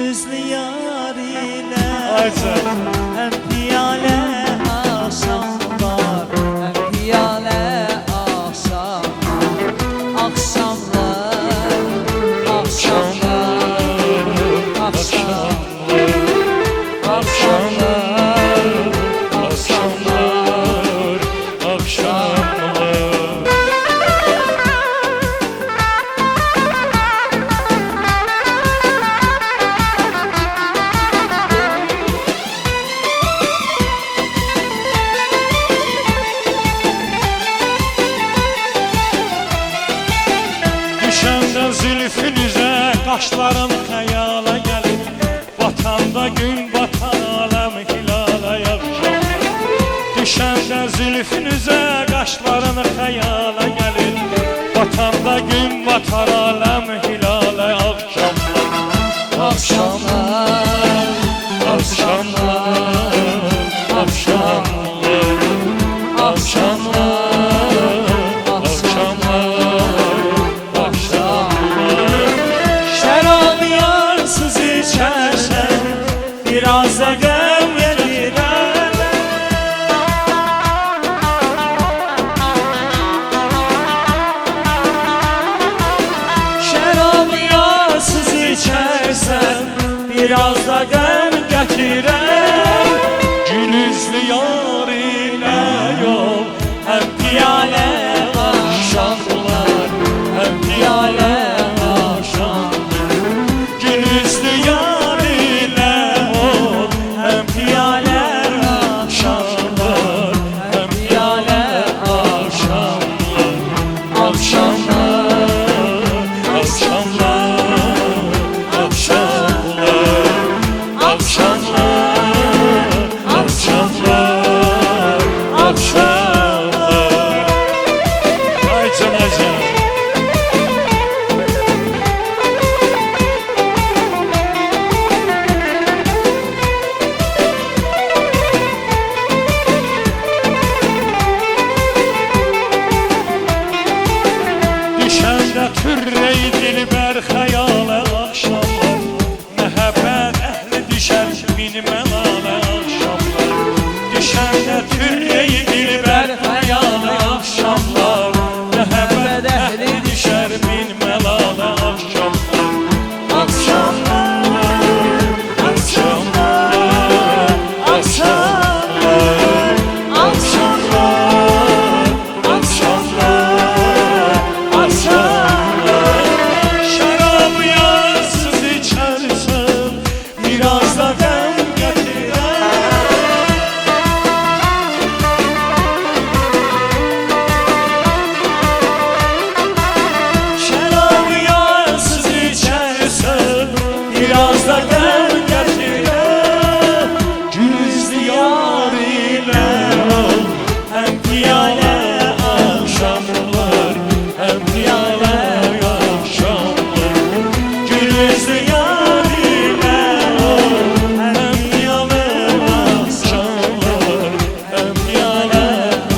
üzlü yar ile Aycan. hem piyale akşamlar, hem piyale akşamlar, akşamlar, akşamlar, akşamlar, akşamlar, Akşamlar, akşamlar. Düşəndə zülfünüzə qaşların xəyala gəlir, batanda gün batan aləm hilala yaxşamlar. Düşəndə zülfünüzə qaşların xəyala gəlir, batanda gün batar aləm hilala yaxşamlar. akşamlar, Akşamlar, akşamlar, akşamlar, akşamlar. şərab yarsız içərsən, biraz da qəm yetirər. Şərab yarsız içərsən, biraz da qəm gətirər. Gül üzlü yar ilə yol, Həm piyalə akşamlar, həm piyalə akşamlar. Gül üzlü yar ilə ol, həm piyalə akşamlar, həm piyalə akşamlar. akşamlar, Akşamlar, akşamlar, akşamlar, akşamlar, akşamlar. Ay canacığım. Düşəndə türrey dilbər xəyalə axşamlar, məhəbbət əhli düşər min məlalə axşamlar. Düşəndə türrey dilbər xəyalə axşamlar, məhəbbət əhli düşər min məlalə axşamlar. Akşamlar, akşamlar, akşamlar, akşamlar, akşamlar, akşamlar. Şərab yarsız içərsən, biraz da qəm gətirər. şərab yarsız içərsən, biraz da qəm gətirər. Gül üzlü yar ilə ol, Həm piyalə akşamlar, həm piyalə akşamlar. gül üzlü yar ilə ol, həm piyalə Akşamlar, həm piyalə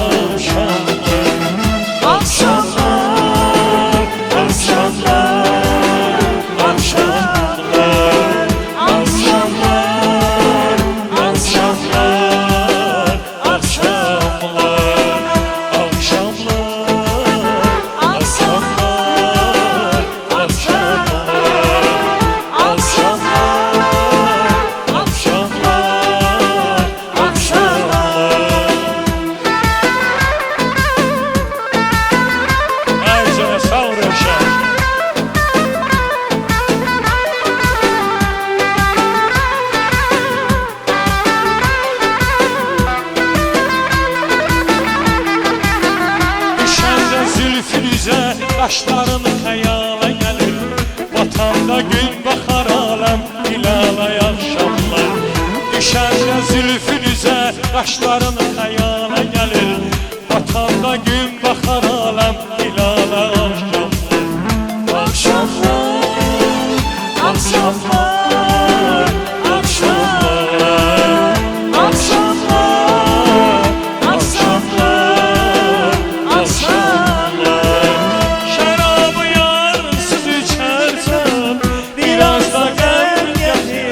akşamlar. akşamlar, Akşamlar, akşamlar, akşamlar, akşamlar, akşamlar, akşamlar, akşamlar, akşamlar, akşamlar. Ay canım, sağ ol Rövşən. Düşəndə zülfünüzə qaşların xəyala gəlir, batanda gün baxar aləm hilala yaxşamlar. Düşəndə zülfünüzə qaşların xəyala gəlir, batanda gün baxar aləm hilala yaxşamlar. akşamlar, akşamlar, akşamlar, akşamlar, akşamlar, akşamlar. Şərabı yarsız içərsən, Biraz da qəm gətir.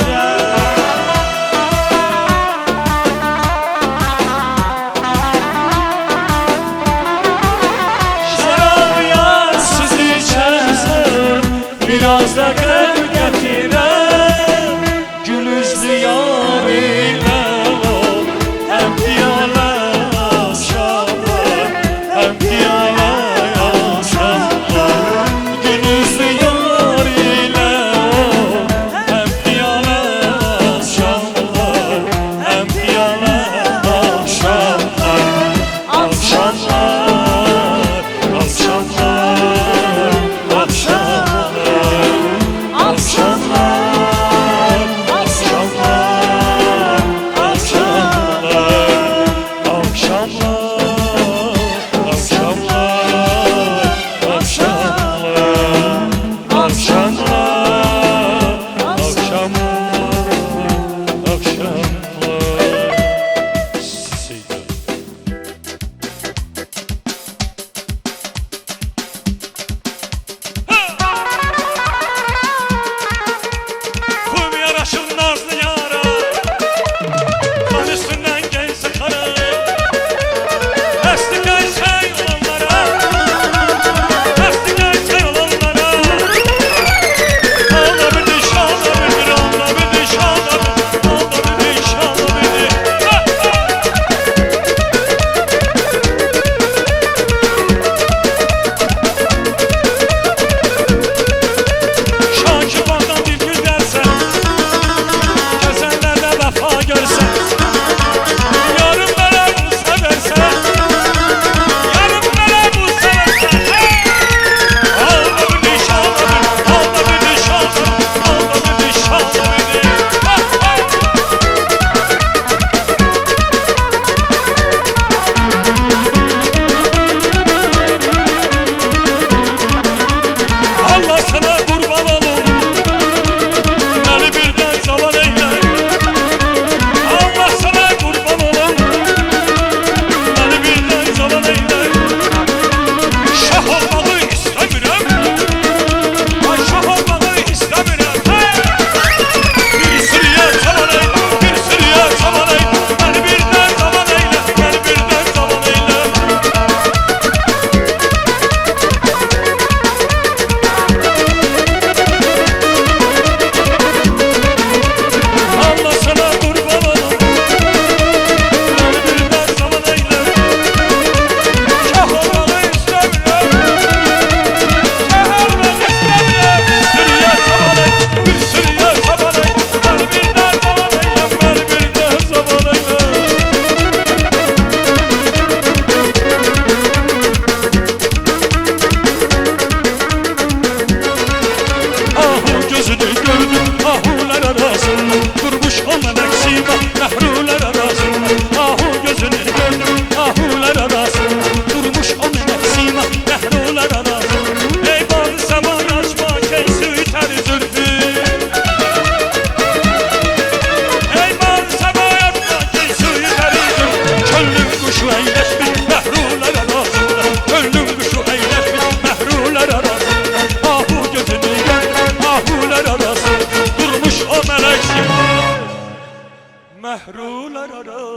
mehrulara.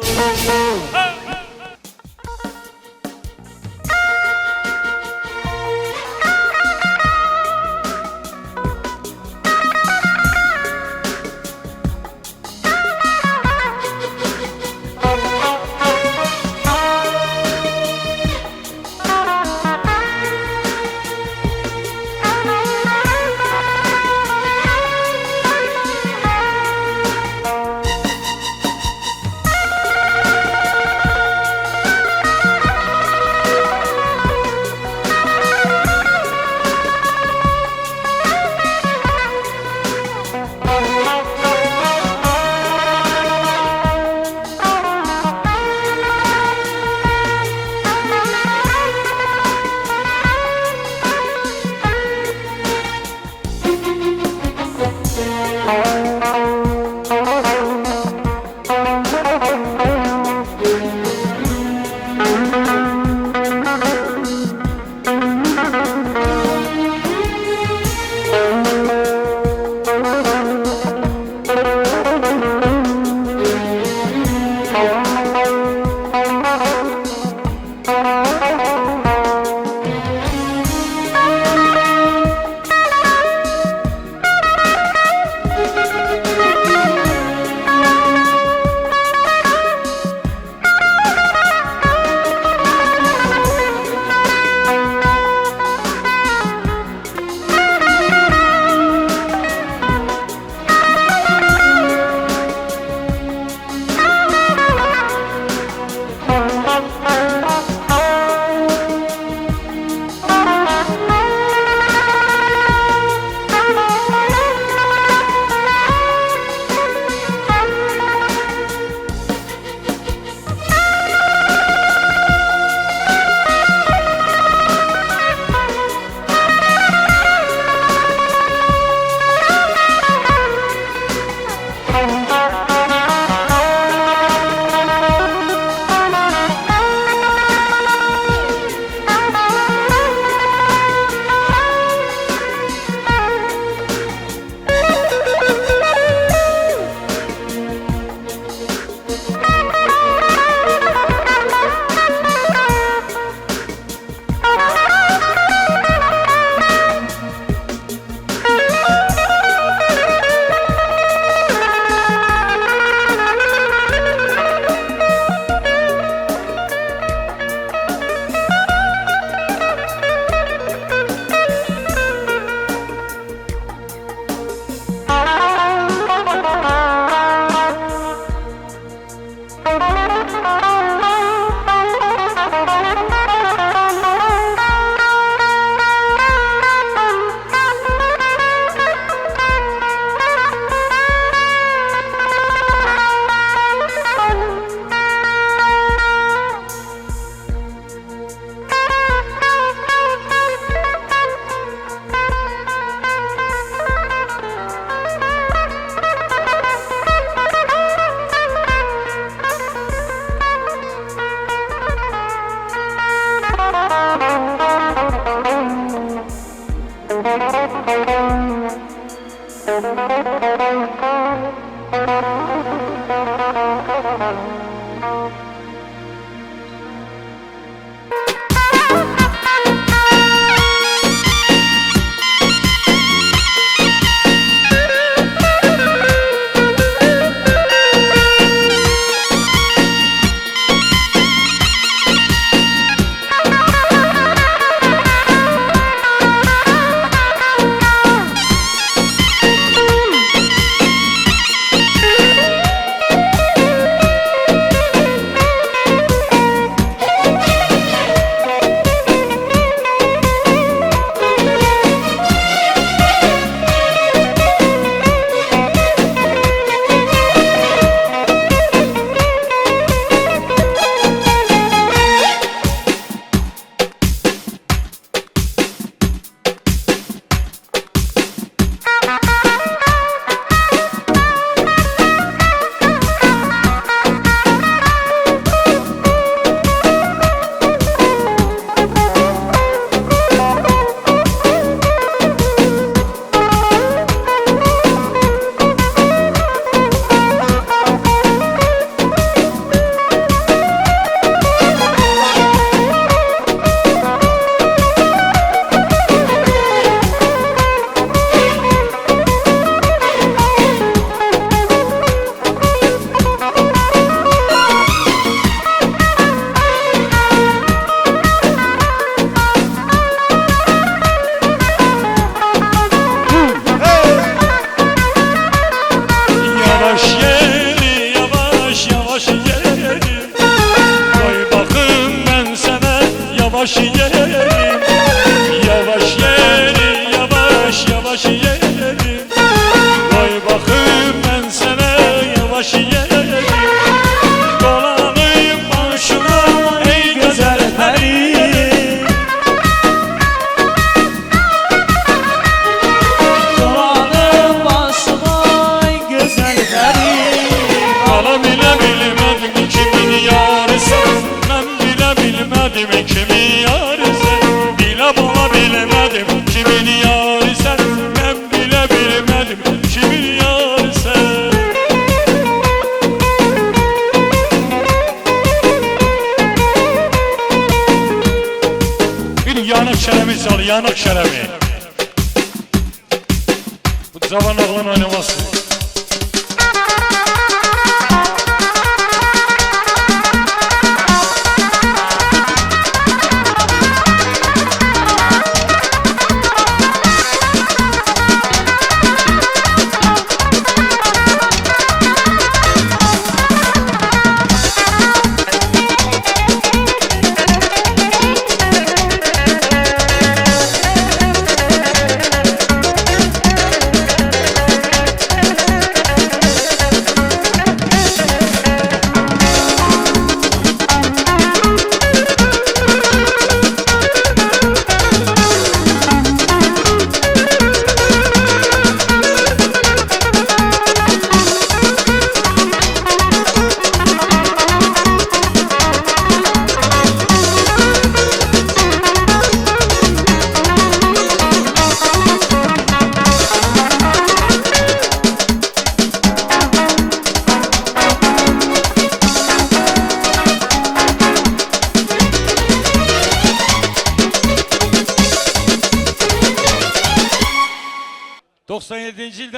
yanık şerefi. Bu cavan oğlan oynaması.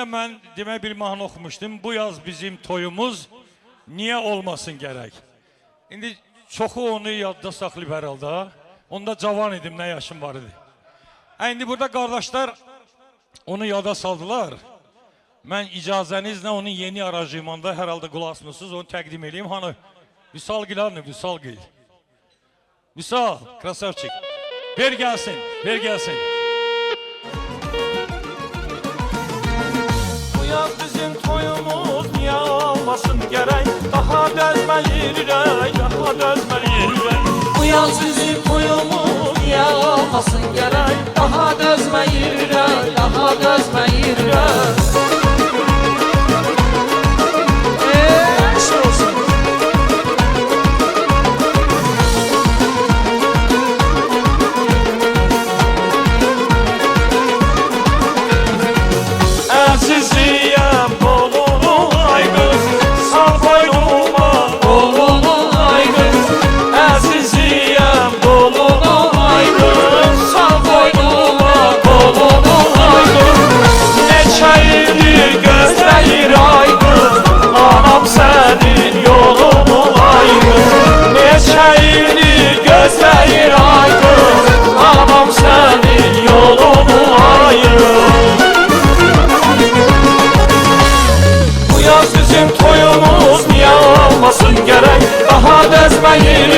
ildə mən demə bir mahnı oxumuşdum. Bu yaz bizim toyumuz niyə olmasın gərək? İndi çoxu onu yadda saxlayıb hər halda. Onda cavan idim, nə yaşım var idi. İndi burada qardaşlar onu yada saldılar. Mən icazənizlə onun yeni aranjmanda hər halda qulaq asmısınız, onu təqdim edeyim. Hanı? Vüsal Gil hanı? Vüsal Gil. Vüsal, krasavçik. Ver gəlsin, ver gəlsin. Bu yaz bizim toyumuz niyə olmasın gərək? Daha dözməliyik, daha dözməliyik. Bu yaz bizim toyumuz niyə olmasın gərək? Daha dözməyir, daha dözməyir. Əziziyəm bolunu ay qız, sal boynuma bolunu ay qız. Əziziyəm bolunu ay qız, sal boynuma bolunu ay qız. Neçə ildir gözləyir ay qız, anam sənin yolunu ay qız. Neçə ildir gözləyir ay qız, anam sənin yolunu ay qız. Bizim toyumuz niyə olmasın gərək? Daha dözməyir,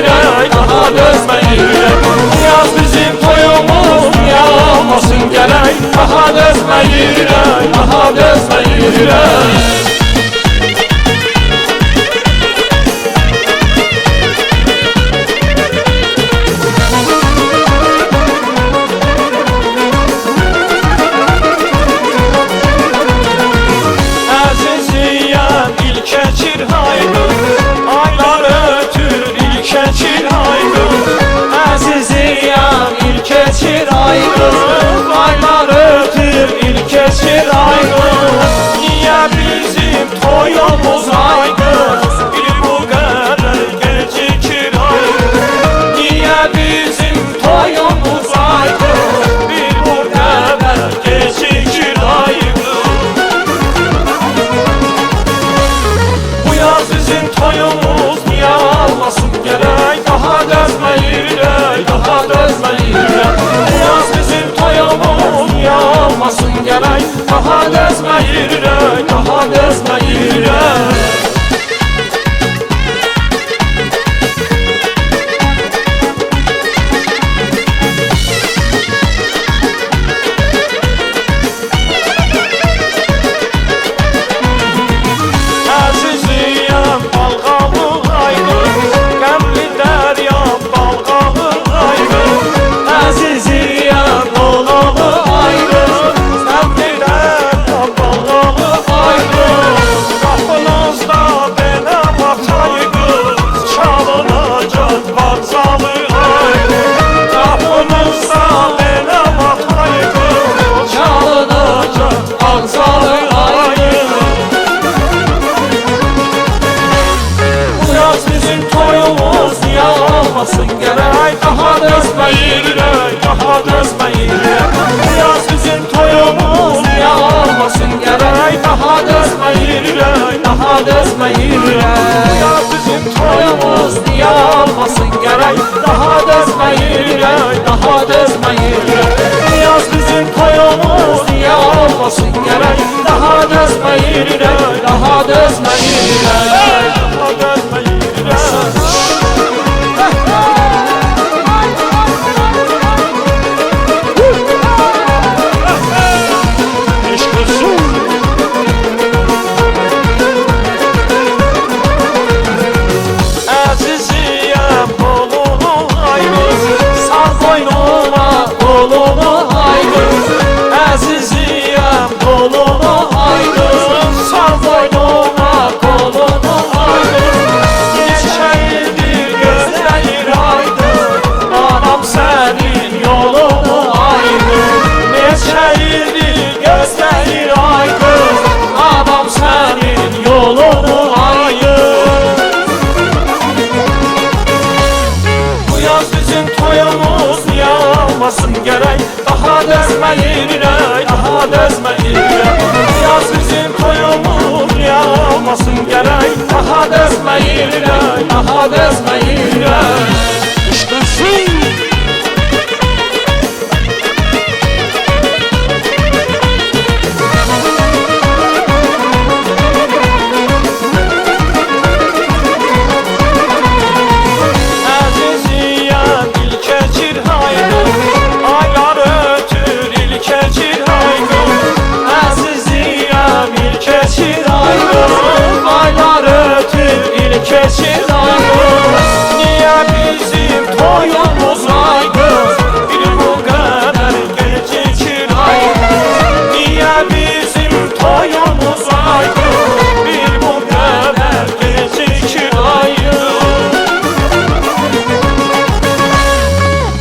daha dözməyir. Bu yaz bizim toyumuz niyə olmasın gərək? Daha dözməyir, daha dözməyir. Keçir hayqır, aylar ötür il keçir hayqır. Əziziyəm il keçir hayqır, aylar ötür il keçir hayqır. Niyə bizim toyumuz hayqır, bir bu qədər gecikir hayqır. Niyə bizim toyumuz hayqır, bir bu qədər gecikir hayqır. Bizim toyumuz niyə olmasın gərək? Daha dözməyir, daha dözməyir. Bu yaz bizim toyumuz niyə olmasın gərək? Daha dözməyir, daha dözməyir. Əziziyəm, dolağı ayrı, sən bilən balqağı olmasın gerek. Daha dözmeyir ürək, daha dözmeyir ürək, daha dözmeyir ürək. Əziziyəm qolunu aydın, sağ boynuma qolunu aydın. Əziziyəm qolunu aydın, sağ boynuma qolunu aydın. Neçə ildir gözləyir aydın, anam sənin yolunu aydın. Neçə ildir gözləyir aydın, anam sənin yolunu aydın. Bu yaz bizim toyumuz niye olmasın gerek. Daha dözmeyir ürək, daha dözmeyir ürək. Bu yaz bizim toyumuz niye olmasın gerek. Daha dözmeyir ürək, daha dözmeyir ürək. Kışkırsın. Əziziyəm ilkəcir haydın, aylar ötür ilkəcir haydın. Əziziyəm ilkəcir haydın, aylar ötür ilkəcir haydın. Niyə bizim toyumuz aydın, bir bu qədər gecikir aydın. Niyə bizim toyumuz aydın, bir bu qədər gecikir aydın.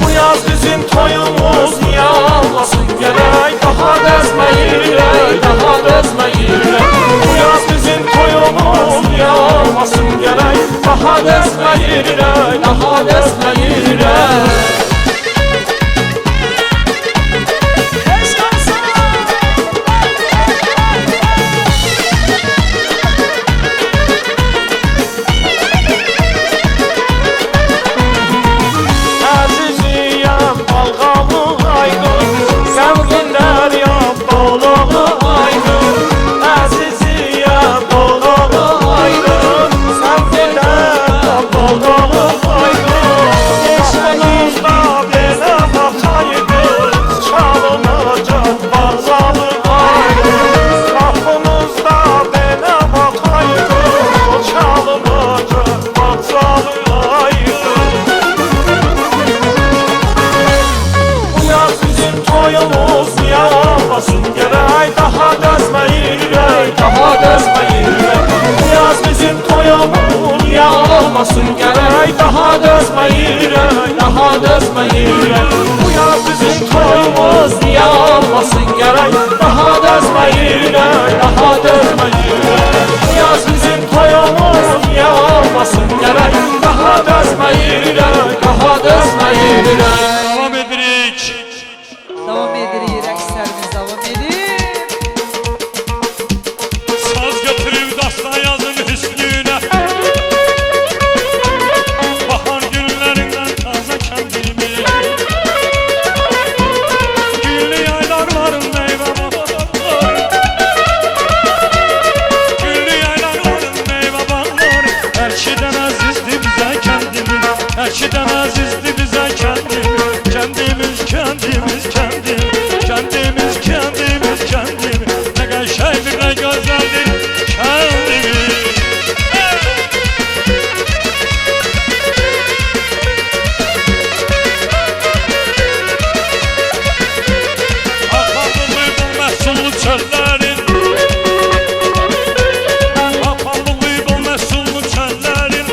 Bu yaz bizim toyumuz niye olmasın gerek. Daha dözmeyir ürək, daha dözmeyir ürək. Bu yaz bizim toyumuz niye olmasın gerek. Daha dözmeyir ürək, daha dözmeyir ürək. Əziziyəm balğamı aydın, qəmginlər yap dolumu aydın. Əziziyəm balğamı aydın, qəmginlər yap dolumu aydın. Yaşınızda belə baxaydın, çalınacaq balğamı aydın. Qapınızda belə baxaydın, çalınacaq balğamı aydın. Bu yaz bizim toyumuz niye olmasın gerek. Daha dözmeyir ürək, daha dözmeyir ürək. Bu yaz bizim toyumuz niye olmasın gerek. Daha dözmeyir ürək, daha dözmeyir ürək. Bu yaz bizim toyumuz niye olmasın gerek. Daha dözmeyir ürək, daha dözmeyir ürək. Bu yaz bizim toyumuz niye olmasın gerek. Daha dözmeyir ürək, daha dözmeyir ürək. Devam edirik. Davam edirik, rəqslərimiz davam edir. Saz götürüb dastan yazın üstüne. Bahar günlerinden taze kendimi. Güllü yaylar var meyve bağlar. Güllü yaylar var meyve bağlar. Her şeyden azizdi bize kendimiz. Her şeyden azizdi bize kendimiz. Kendimiz, kendimiz, kendimiz. Kendimiz, kendimiz, kendimiz. Ne qəşəngdir, ne gözəldir kendimiz. Aparılır bu məhsullu çöllərin. Aparılır bu məhsullu çöllərin.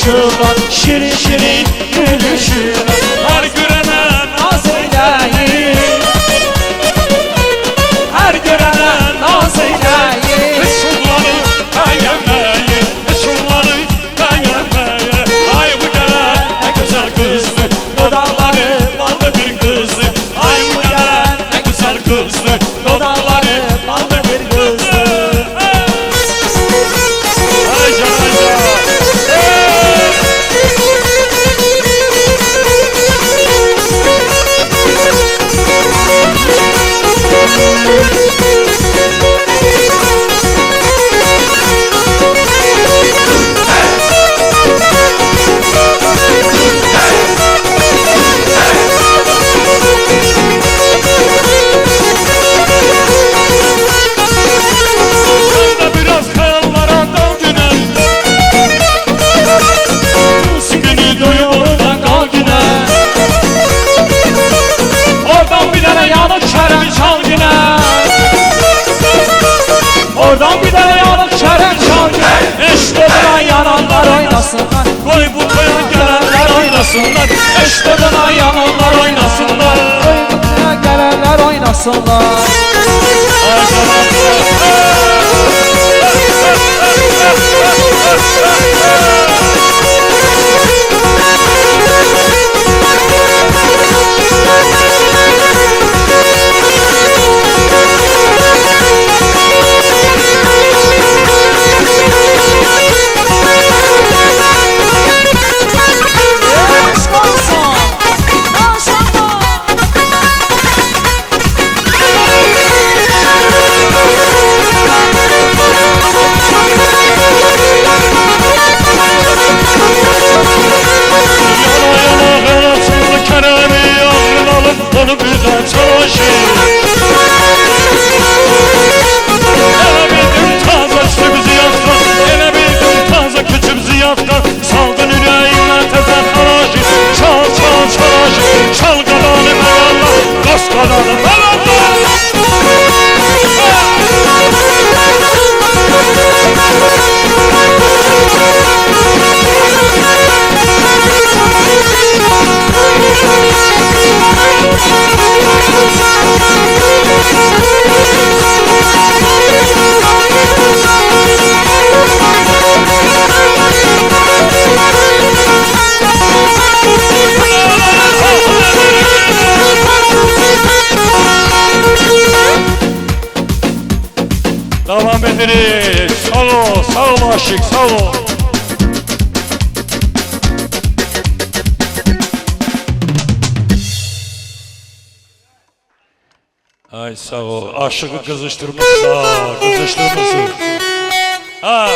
baxışından, şirin şirin gülüşündən Hər görənə naz eyləyir, hər görənə naz eyləyir. heç onları bəyənməyir, heç onları bəyənməyir. Ay bu gələn nə gözəl qızdır, dodaqları ballı bir qızdır. Ay bu gələn nə gözəl qızdır, dodaqları ballı bir qızdır. Ay can, ay can. Sen de biraz hayallara dal güne, sıkını duyup oradan kal güne. Oradan bir dənə yanıq kərəm çal günə, oradan bir dənə yanıq kərəm çal günə. Eşqinə yananlar oynasınlar, Koy bu toya gelenler oynasınlar, eşqinə yananlar oynasınlar, Qoybuya gələnlər oynasınlar. Ay canım. Eşq olsun, maşallah. Yana yana arasında Kerem'i ağrın alıp onu birden çalaşı. Ele bildim taze üstümüzü yatkan, ele bildim taze küçümüzü yatkan. Saldın yüreğimle tezer haraşı, çal çal çalaşı, çal kadanı meralla, bas kadanı meralla. Devam ederiz. Sağ ol, sağ ol aşık, sağ ol. Ay sağ ol, aşığı kızıştırmışsın, kızıştırmışsın. Ha.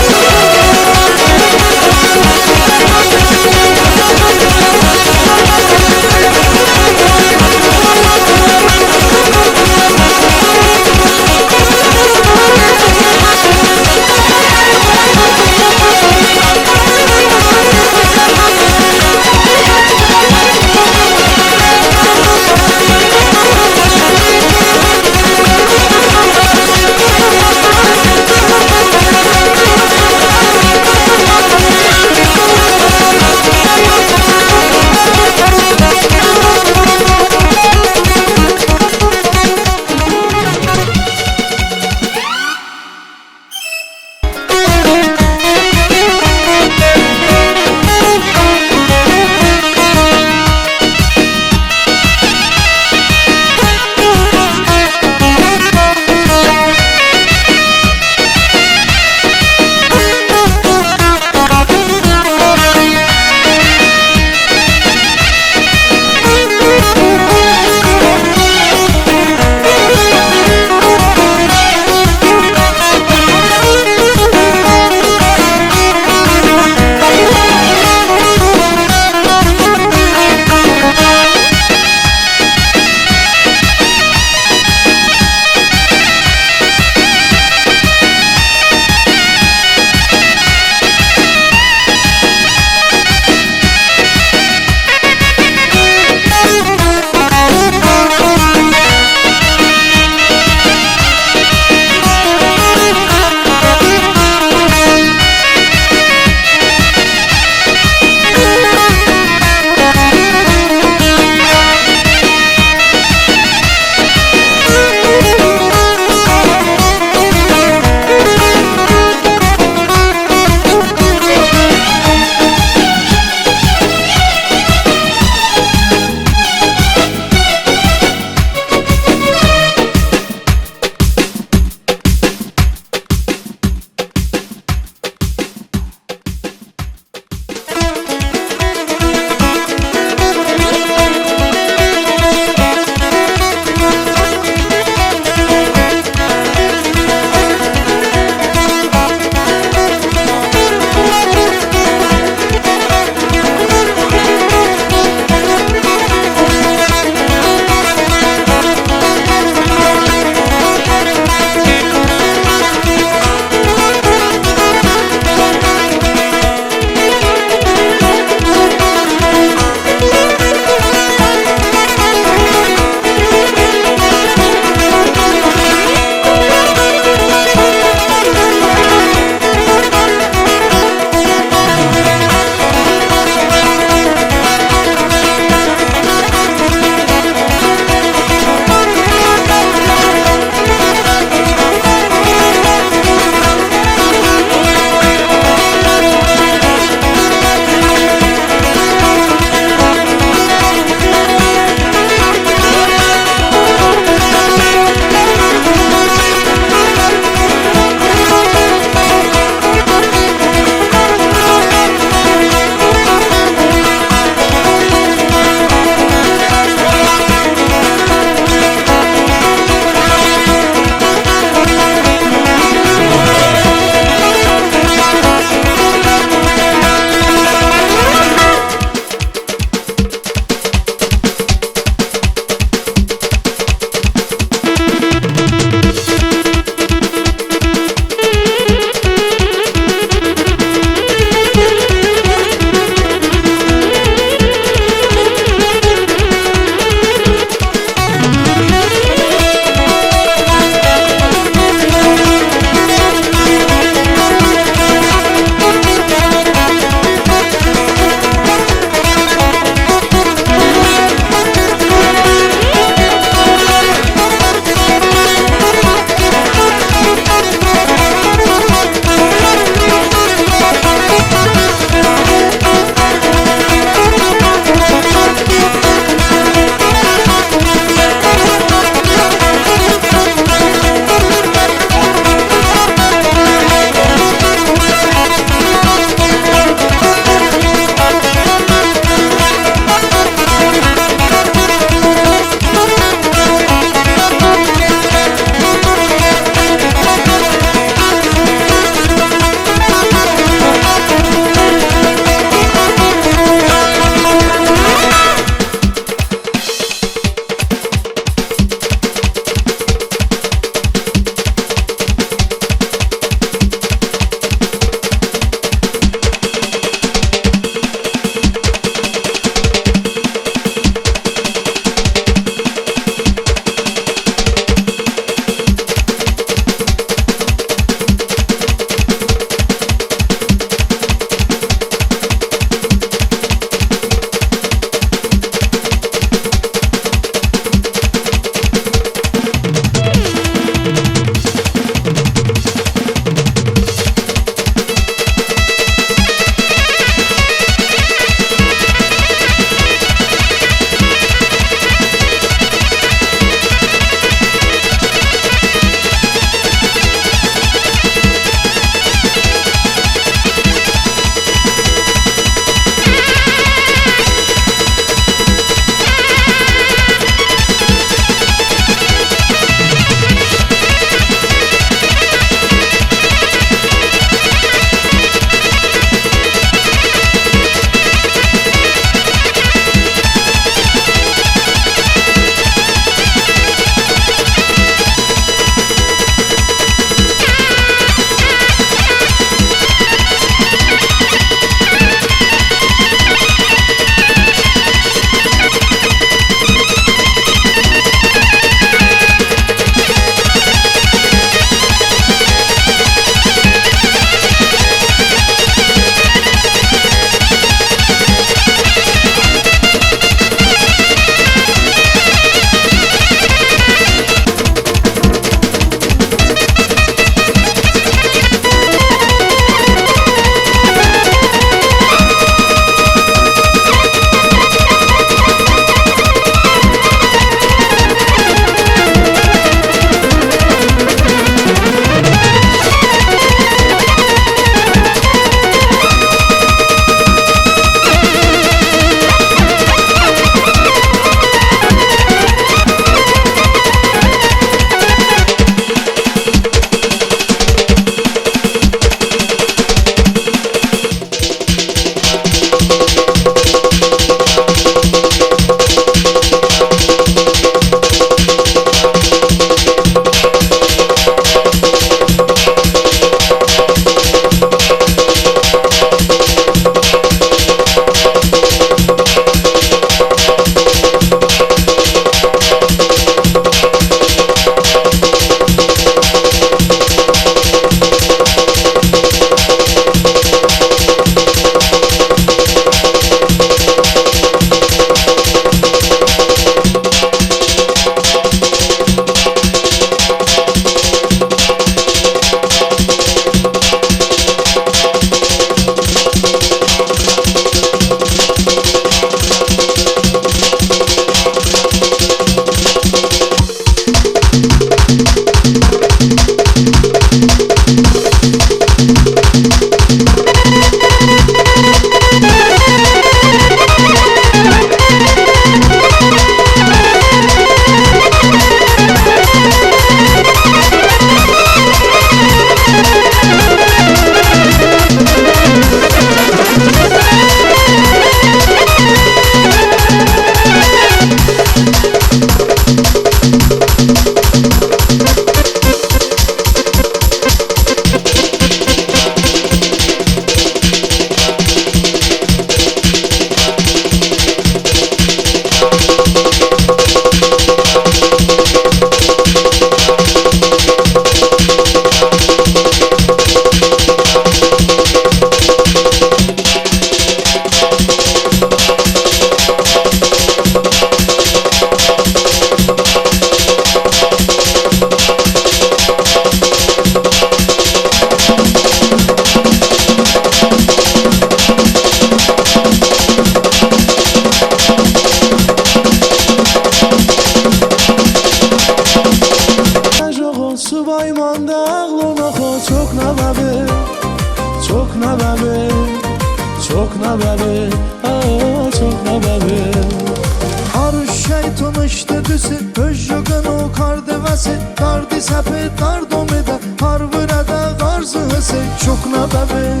gündüzü Höjjogın o kar devesi Kardi sepe kardomeda Harvırada garzı hısı Çok na bebe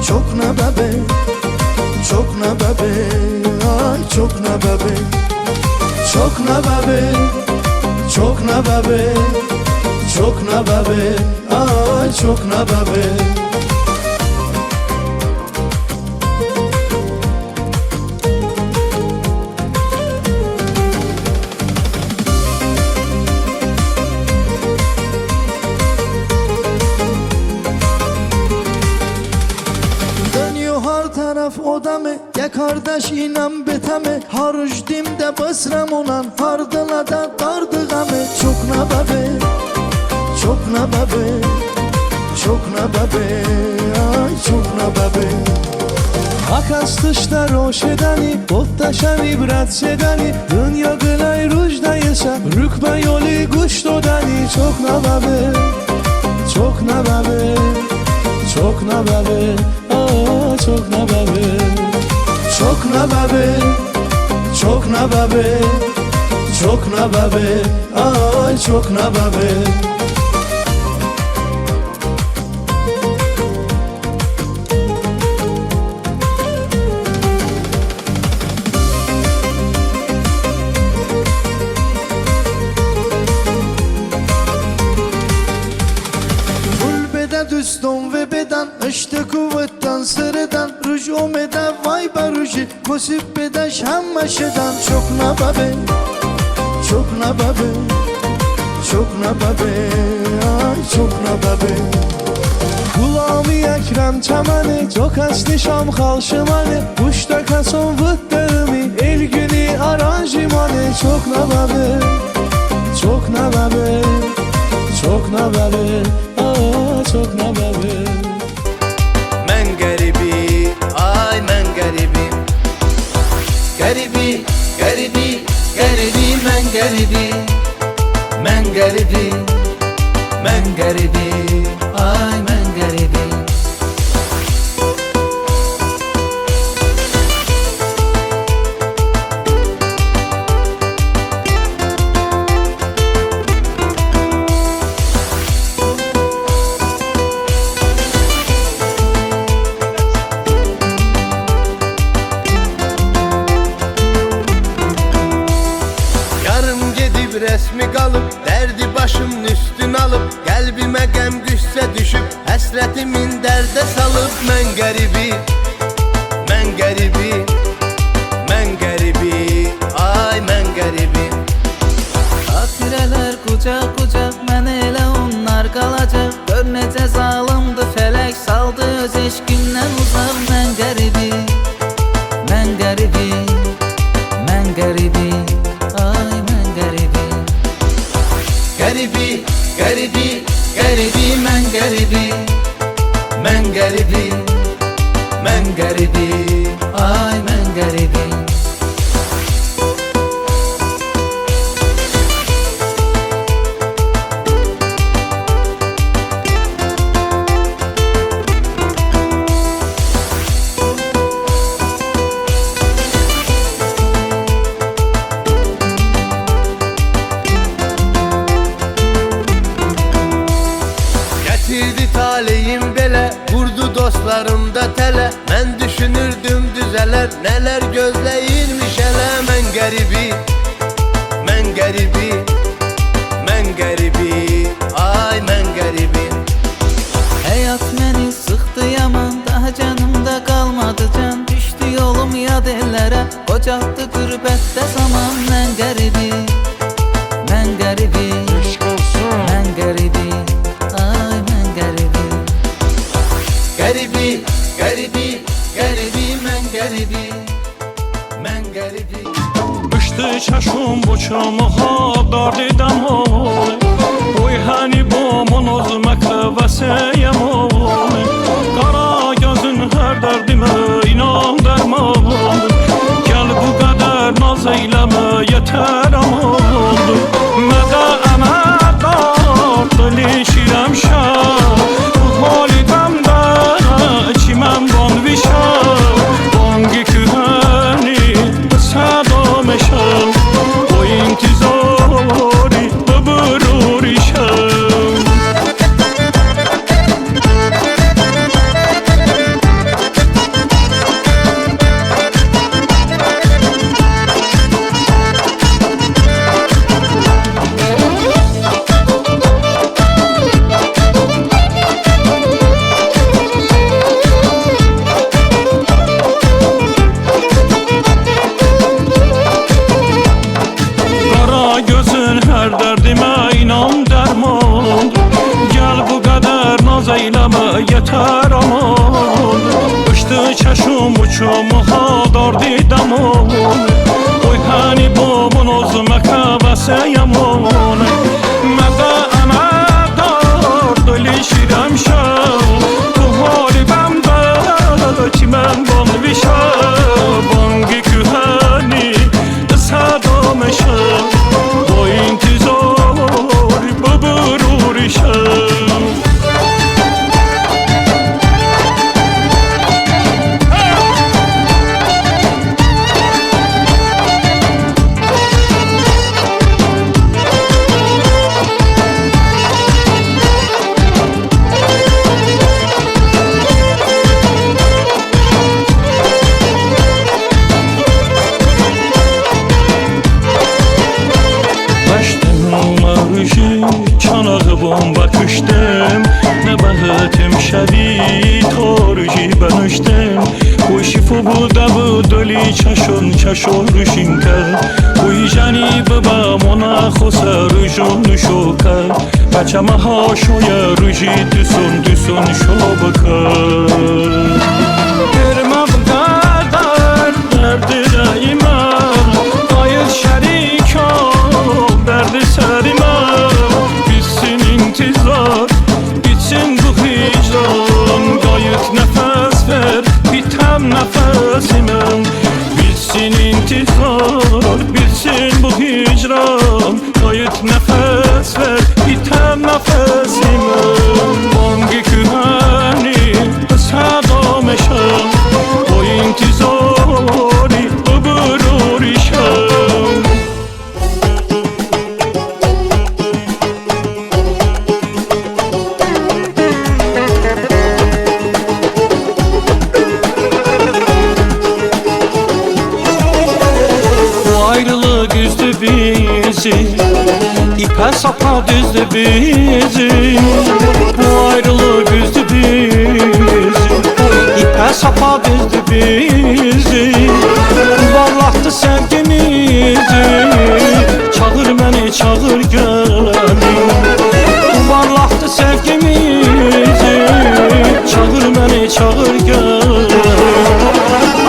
Çok na bebe Çok na bebe Ay çok na bebe Çok na bebe Çok na bebe Çok na bebe Ay çok na bebe odamı ya kardeş inan beteme Harujdim de basram olan Hardıla da dardığamı Çok na babe Çok na babe Çok na babe Ay çok na babe Akastışta roşedani Bottaşan ibrat sedani Dünya gılay rujda yaşa Rükbe yolu guş dodani Çok na babe Çok na babe Çok na babe Aa çok na babe Çok na babe Çok na babe Çok na babe Ay çok na babe Düston ve beden işte kuvvetten sırıdan Ruj omeda vay be ruji Kosip bedeş hem maşeden Çok na babe Çok na babe Çok na babe Ay çok na babe Gulami ekrem çamani Çok asli şam halşımani Kuşta kason vıttığımı El günü aranjimani Çok na babe Çok na babe Çok na babe çok na babe Men garibi, ay men garibi Garibi, garibi, garibi men garibi Men garibi, men garibi, ay men garibi resmi kalıp derdi başımın üstün alıp Kalbime gem güsse düşüp Həsretimin derde salıp Men garibi Men garibi Men garibi Ay men garibi Xatirələr qucaq qucaq Mən elə onlar qalacaq Gör necə zalımdı fələk Saldı öz eşqimdən uzaq Mən qəribi Mən qəribi Mən qəribi Ay mən qəribi Garibi, garibi, garibi men garibi Men garibi, men garibi, ay men garibi Taleyim belə, vurdu dostlarımda tələ Mən düşünürdüm düzələr, nələr gözləyirmiş hələ Mən qəribi, mən qəribi, mən qəribi, ay mən qəribi Həyat məni sıxdı yaman, daha canımda qalmadı can Düşdü yolum yad ellərə, qocaqdı qürbətdə zaman Mən qəribi, mən qəribi, mən qəribi, ay mən qəribi Garibi, garibi, garibi, men garibi, men garibi Düştü çaşım bu çamağa dardidem oğlu Oy hani bomun oz məktəbəsəyəm oğlu Qara gözün hər dərdimə inan dərmanı Gəl bu qədər naz eyləmə yetərəm oğlu Mədə əmə dardı leşirəm şər Halidəm də çiməm banvişə Bangi kühəni sədam eşər O intizam شما دیدمون اوی هنی بابون ازمک واسه یمون مده انا دار دلی شیرم شم تو حالی بمده که من بان بیشم بانگی که هنی صدامشم با انتظاری ببروریشم چانağım bakıştım ne bahtım şadi torji banıştım bu şifu bu da bu doli çaşon çaşon rüşinka bu jani baba mona xosa rujun şoka bachama ha şoya ruji düsun düsun şobaka görmem kadar derdi daima gayet şerik ol derdi sarima intizar bitsin bu hicran gayet nefes ver bitem nefesime bitsin intizar bitsin bu hicran gayet nefes ver bitem nefesime bangi küheni sadameşem o intizari öbürürişem bizi İpe sapa düzdü bizi Bu ayrılık üzdü bizi İpe sapa düzdü bizi Vallahtı sevgimizi Çağır beni çağır geleni Vallahtı sevgimizi Çağır beni çağır geleni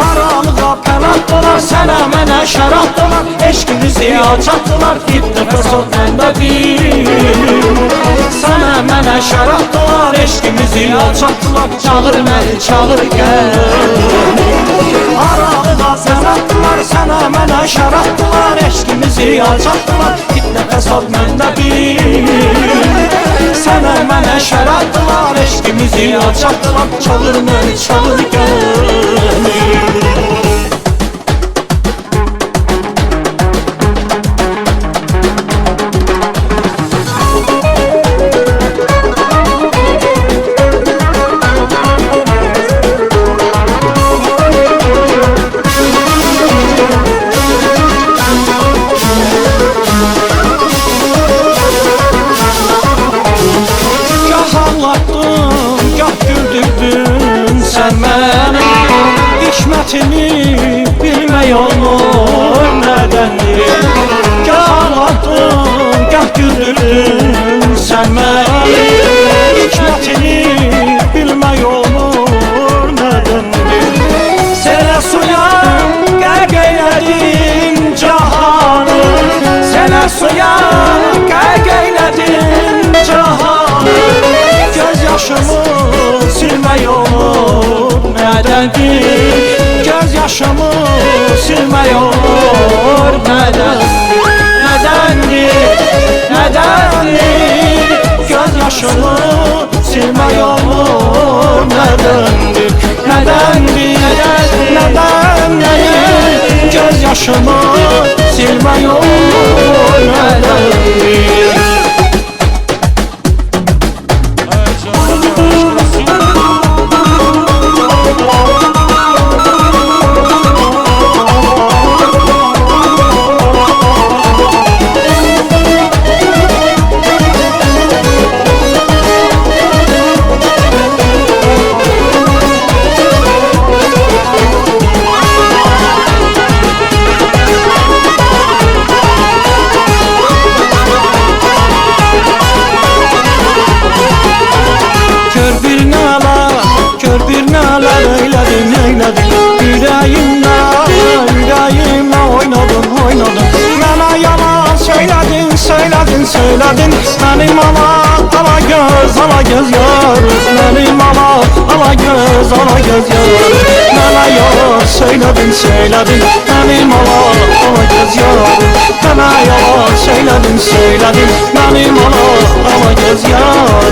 Aralığa penattılar sana mənə şərabdılar Eşkimizi alçatdılar bir nefes ol məndə bir Sana mənə şərabdılar eşkimizi alçatdılar Çağır məni çağır gəl Aralığa penattılar sana mənə şərabdılar Eşkimizi alçatdılar bir nefes ol məndə bir Sana mənə şərabdılar eşkimizi alçatdılar Çağır məni çağır gəl Hikmetini bilmək olmur nədəndir Gah ağlatdın, gah güldürdün sən məni Hikmetini bilmək olmur nədəndir Sənə suya qərq eylədin cahanı Sənə suya qərq eylədin cahanı Göz yaşımı silmək olmur nədəndir Göz yaşımı silmək olur Nədəndir, nədəndir Göz yaşımı silmək olur Nədəndir, nədəndir, nədəndir Göz yaşımı silmək olur Nədəndir söyledin benim ala göz yar benim ala göz yar Nene yalan söyledin benim ala göz yar Nene yalan söyledin benim ala göz yar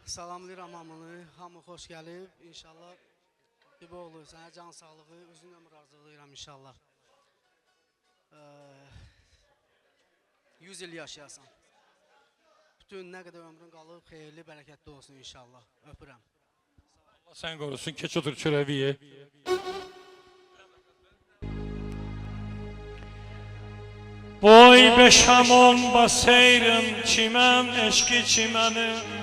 Salamlayıram hamını, hamı xoş gəlib. İnşallah gibi olur, sənə can sağlığı, uzun ömür arzulayıram inşallah. 100 il yaşayasan. Bütün nə qədər ömrün qalıb, xeyirli, bərəkətli olsun inşallah. Öpürəm. Allah sen korusun. Keç otur çöreviye. Boy beşamon baseyrim çimen eşki çimeni.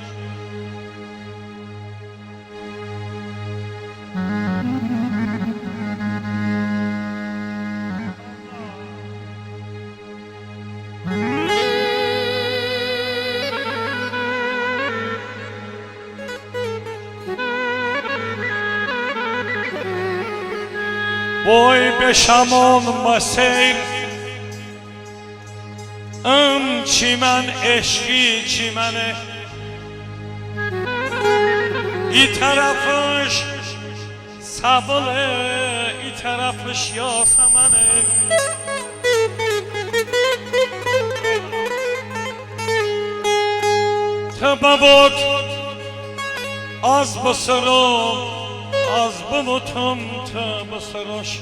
Boy beşamon baseyr çimen eşki çimeni. İtarafış sabılı İtarafış yasamanı. Tababot az basırım az bumutum tabasıroş.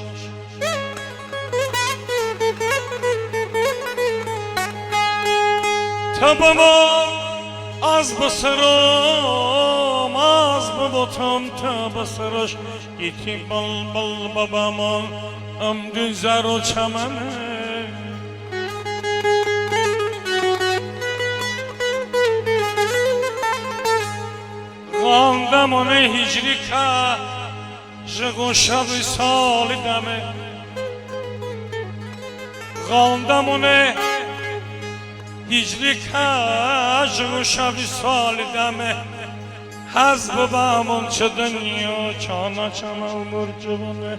Tababot az basırım az bumutum tabasıroş. Gitti bal bal babamın ömdüzer o çamanı. Gandamone hicrika Jgosha visali dame Gandamone hicrika Jgosha visali dame Hazb bamun çı dünya Çana çana umur cıvane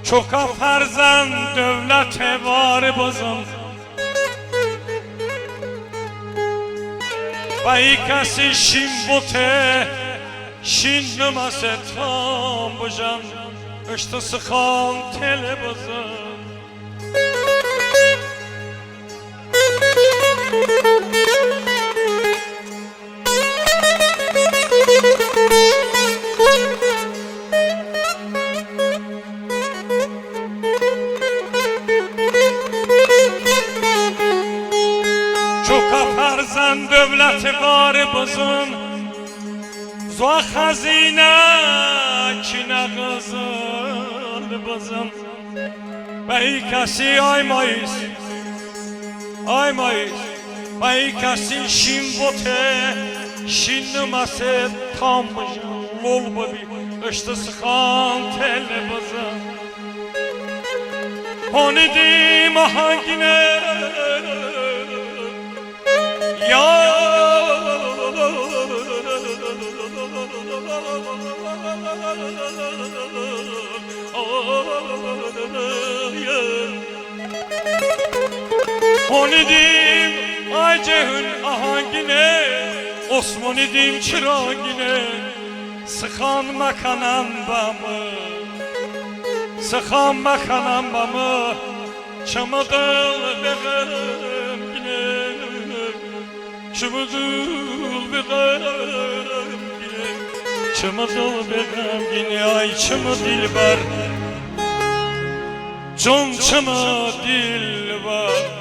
Çoka farzan devlet var bazım Bایی کسی شین بوته شین نماسه تام بجم اشتاس خان تل بزن Devlet var bızın Zua hazine kine kızıl bızın Beykasi aymayız Aymayız Beykasi şin bote Şin numası tam bıcın Lol babi Iştı sıkan telle bızın Honidim ahangine Ya Honidim acehün ahangine Osmanidim çıragine Sıkan makanan bamı Sıkan makanan bamı Çamadıl beğen Çımıdıl beğen Çımıdıl beğen yine ay çımı dilber Can çımı dilber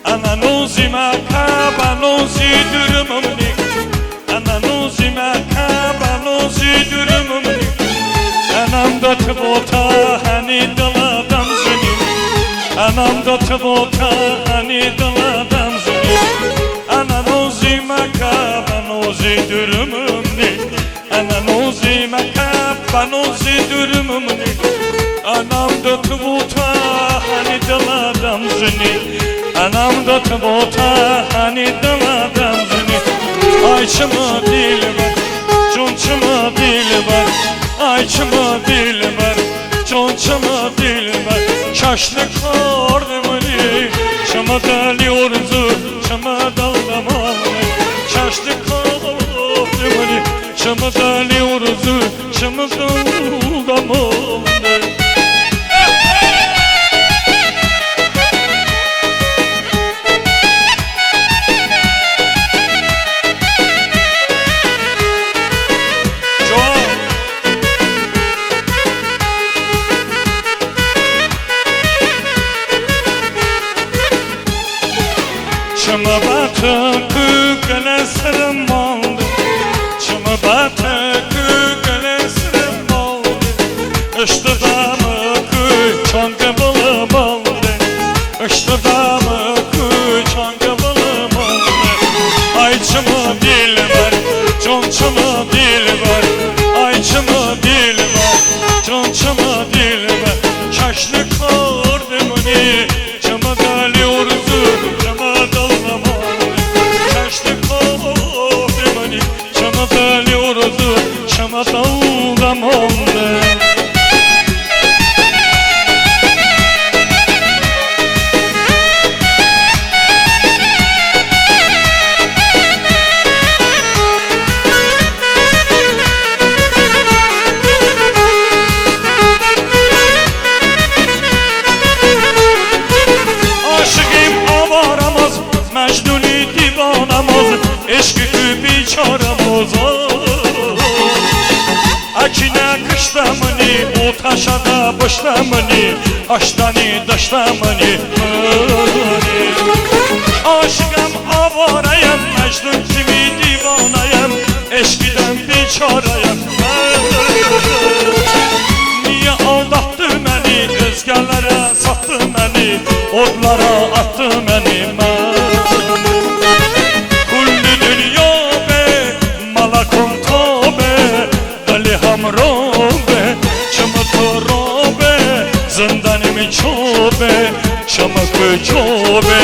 Ana nuzime kaba nuzi dürümümni Ana nuzime kaba nuzi dürümümni Anam da tıbota hani daladan zünim Anam da tıbota hani daladan zünim Ana nuzime kaba nuzi dürümümni Ana nuzime kaba nuzi dürümümni Anam da tıbota hani daladan zünim Anam da tıbota hani daladan zünim Ayçımı dilber, conçımı dilber Ayçımı dilber, conçımı dilber Şaşlı kordumuni, çımı dalıyordu, çımı daldamani Şaşlı kordumuni, çımı dalıyordu, çımı daldamani Çımı batı küküne sırım oldu. Çımı batı küküne sırım oldu. Üstüdamı küçön kıvılım oldu. Üstüdamı küçön kıvılım oldu. Ay çımı dil var, çımı dil var. Ay çımı dil var, çımı dil var. Şaşlı kordum ni, çımı dali urdu, çımı dallam oldu. Şaşlı kordum ni, çımı dali urdu, çımı dallam oldu. Mecnuni divanamız, eşkı biçaramız. Akine kışlamını, o taşa da başlamını, haştani daşlamını. Aşıkım avarayım, Mecnun kimi divanayım, eşkiden biçarayım. Niye aldattı beni, özgərlərə sattı beni, odlara attı beni. Çamak çobe,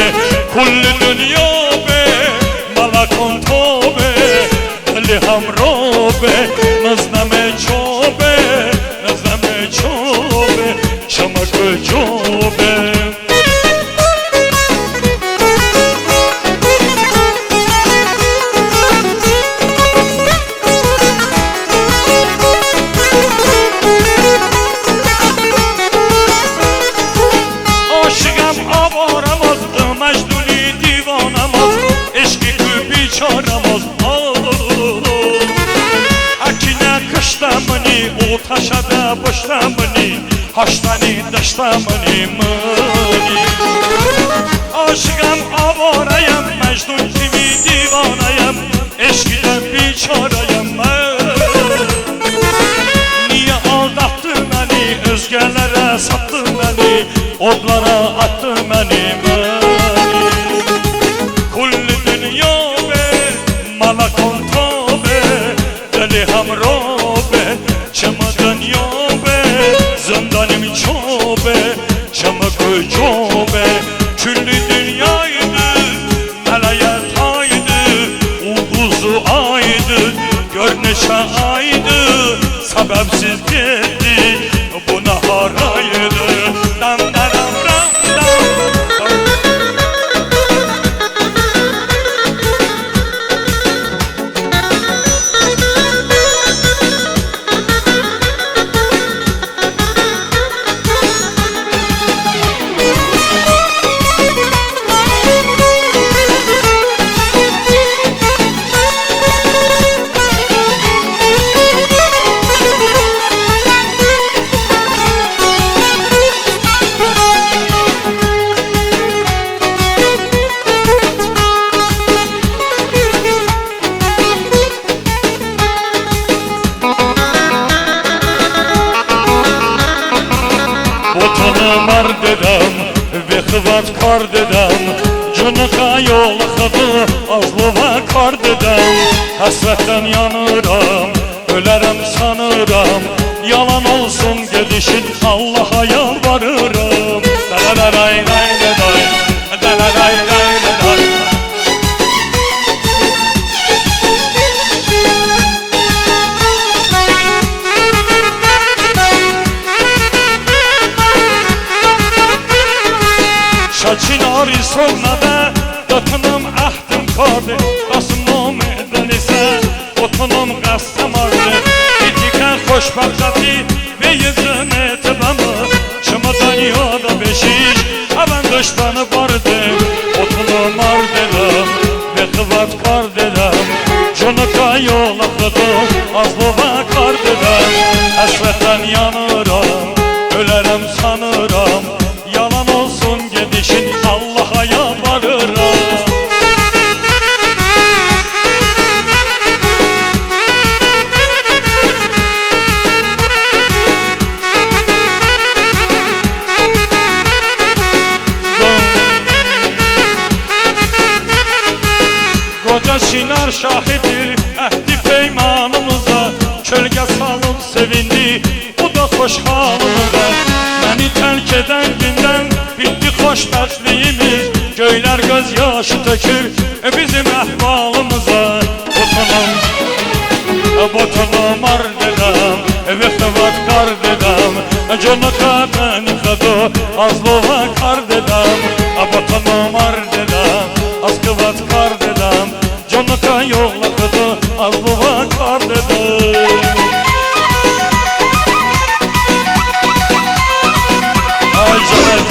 kulli dünya be, malakon tobe, dali hamrobe, nazname çobe, çamak çobe. O taşa da başlamını, haştani daşlamını mani. Aşıkım avarayım, Mecnun kimi divanayım, eşkiden biçarayım. Niye aldattı beni, özgərlərə sattı beni, odlara attı beni. Kulli dünya be, malakon tobe, deli hamrobe, çamadan yobe, zindanım çobe, çamak çobe. Küllü dünyaydı, melayet aydı, ulduzu aydı, görneşe aydı, sebepsiz gitti, buna haraydı. Dam dam dam dam. Mar dedem ve kıvat kar dedem, cınıka yol akıdı azlıva kar dedem. Hasretten yanıram, ölerim sanıram, yalan olsun gedişin Allah'a yalvarırım. Dalalaray lay lay, dalalaray lay lay. Çinari sonrada yatınım ahdım kardı, basımım edilise otunum qasım ardı. İtiken xoşbaxtati ve yüzün etibamı, çamadan yoda beşiş, avan dıştanı vardı. Otunum ar dedim ve kıvat kar dedim, cunuka yol akıdım, azlıva kar dedim. Hasretten yanıram, ölerim sanıram, yalan olsun gedişin Allah'a yalvarırım. gözler şahidir əhdi peymanımıza. Kölgə salıb sevindi bu da xoş halımıza. Məni tərk edən gündən bitti xoşbəxtliyimiz. Göylər göz yaşı tökür bizim əhvalımıza. Botanım ar dedəm, vəxtəvat qar dedəm. Conu qadəni xədo, azlova qar dedəm. Botanım ar dedəm, azqıvat qar dedəm. Conu qa yoxla xədo, azlova qar dedəm. Ay canım.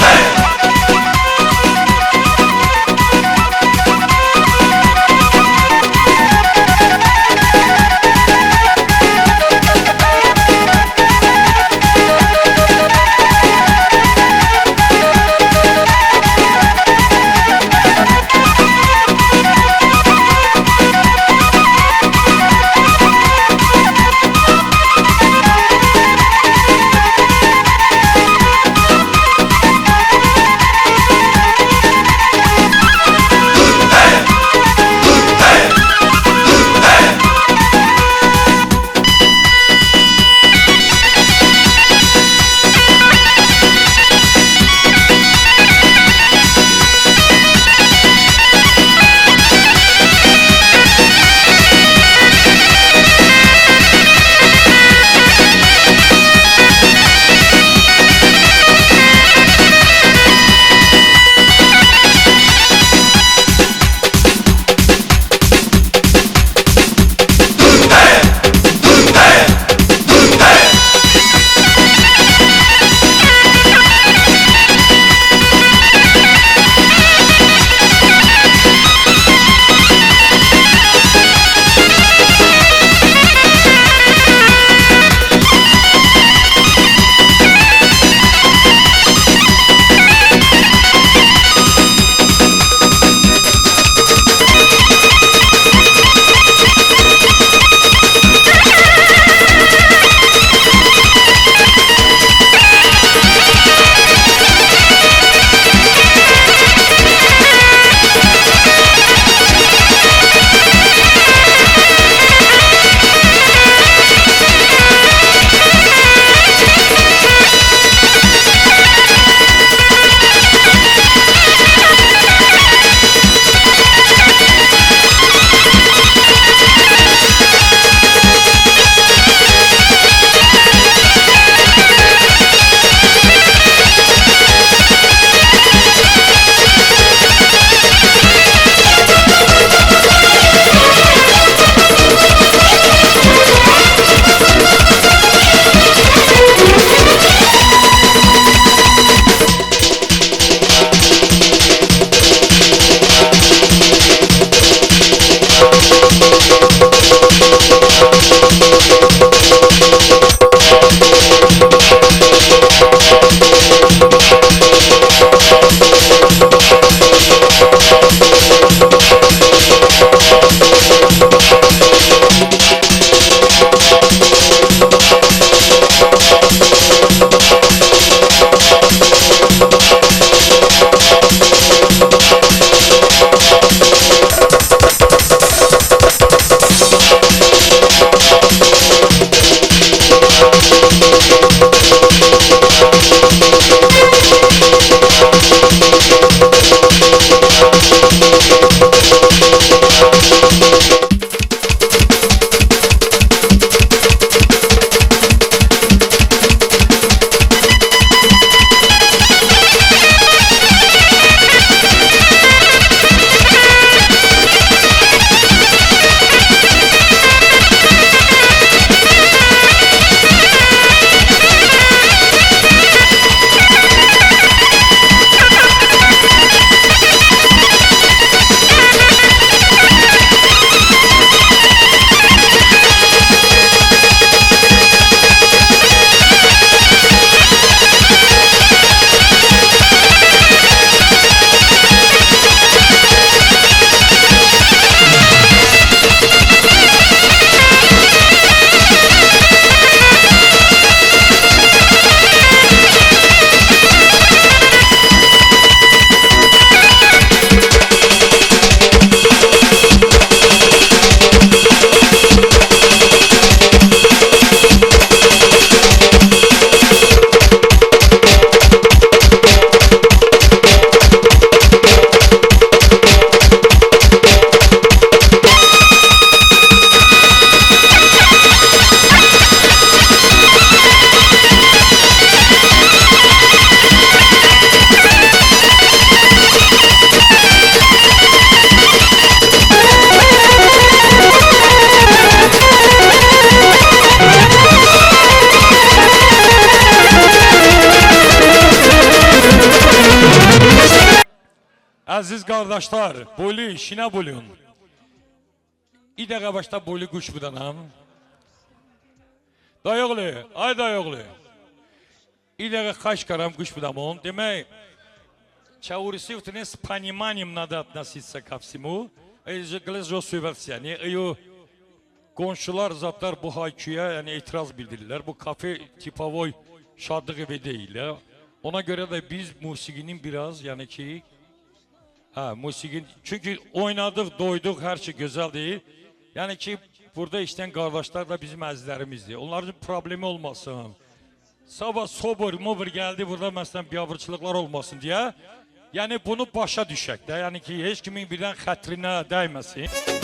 Aziz kardeşler, boylu işine bulun. Bir dakika başta boylu kuş bu danam. Dayıoğlu, ay dayıoğlu. Bir dakika kaç karam kuş bu damon. Demek, çağırısı utine s пониманием надо относиться ко всему. Glazgo söversi yani. Komşular zatlar bu hayküye yani itiraz bildirirler. Bu kafe tipavoy şadlık evi değil ya. Ona göre de biz musikinin biraz yani ki musikin çünkü oynadık, doyduk, her şey güzel değil. Yani ki burada işten kardeşler de bizim əzizlərimizdir. Onların problemi olmasın. Sabah sobur geldi burada mesela biabırçılıklar olmasın diye. Yani bunu başa düşək də. Yani ki hiç kimin birden xətrinə dəyməsin.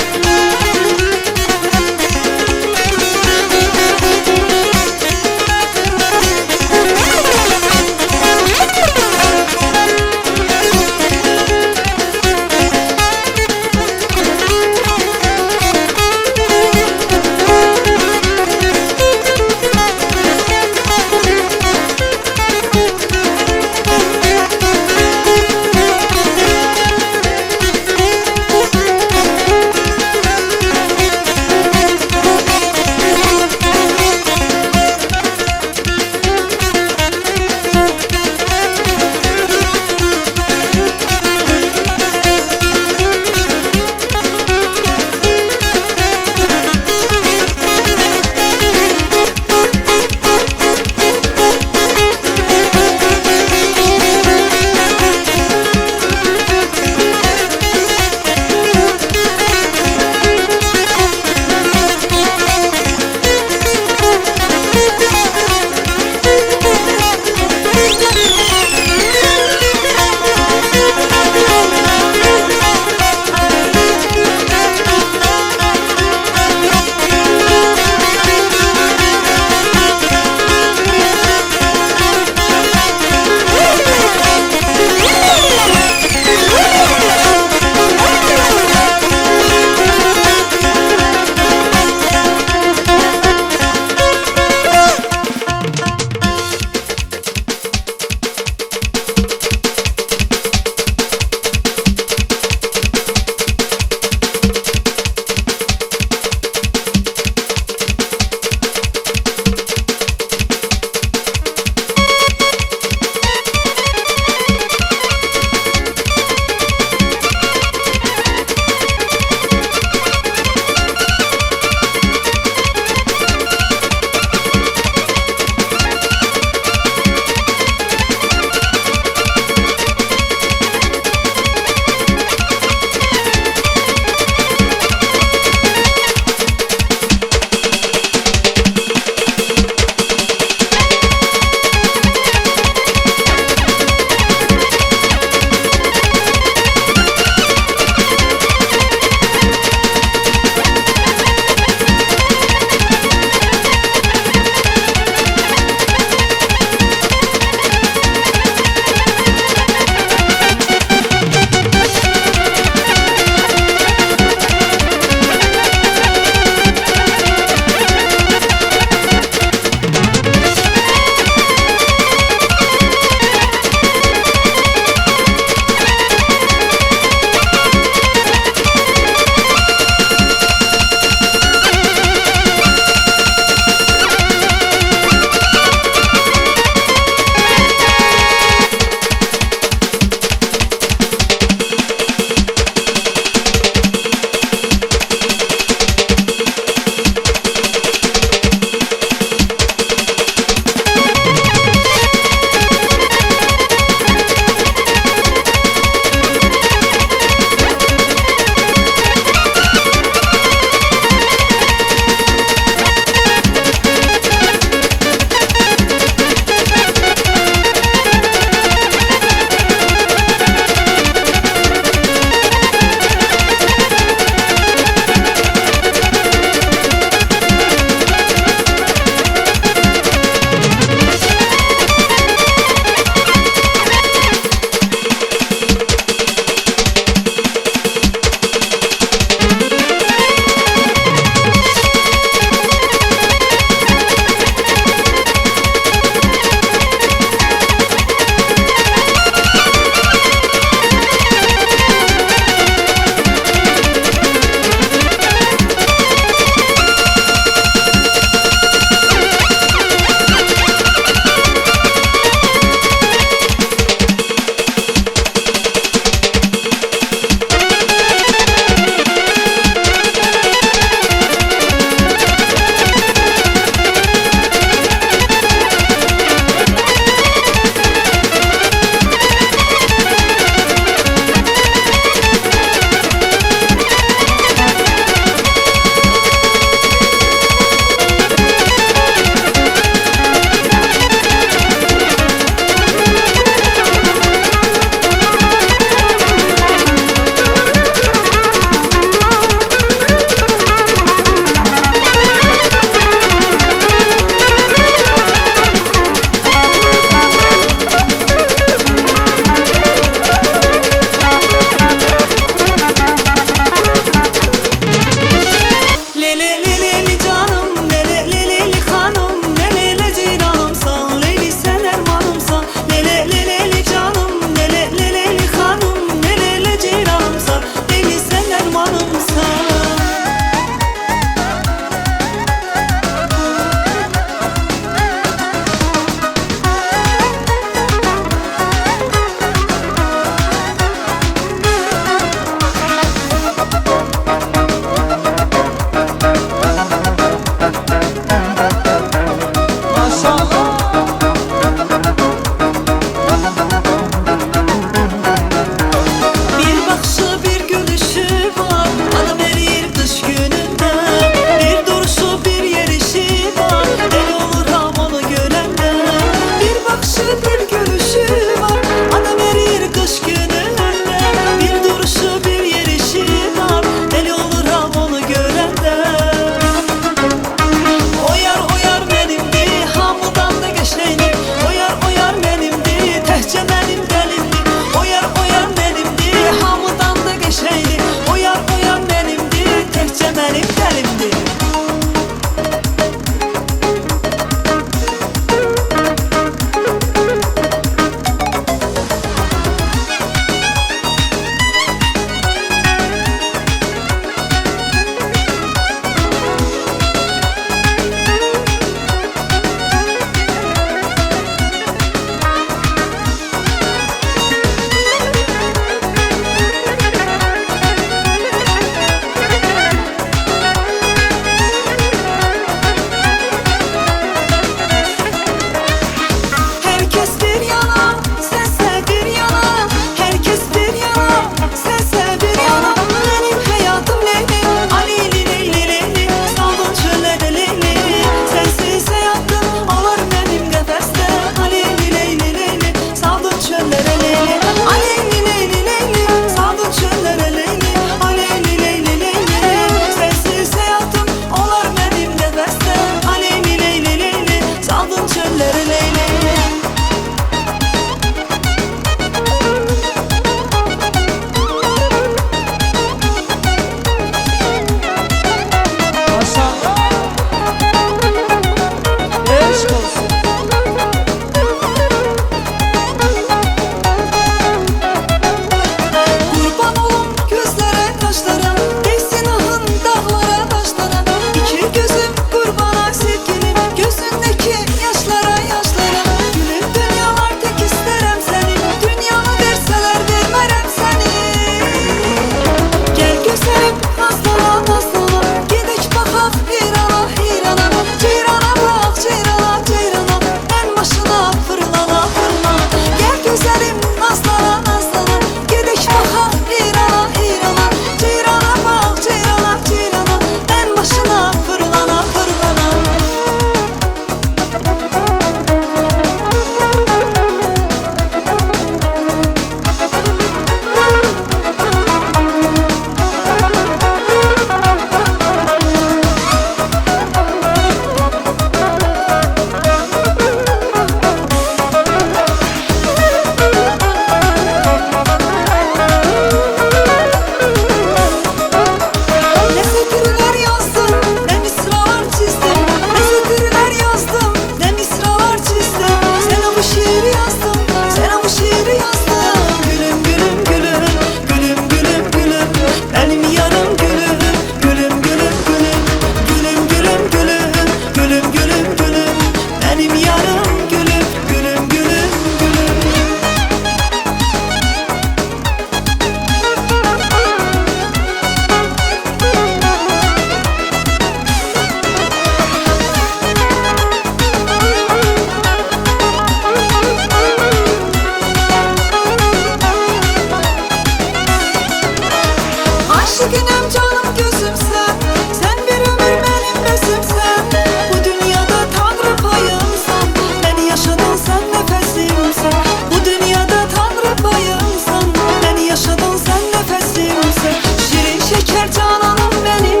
geçer cananım benim,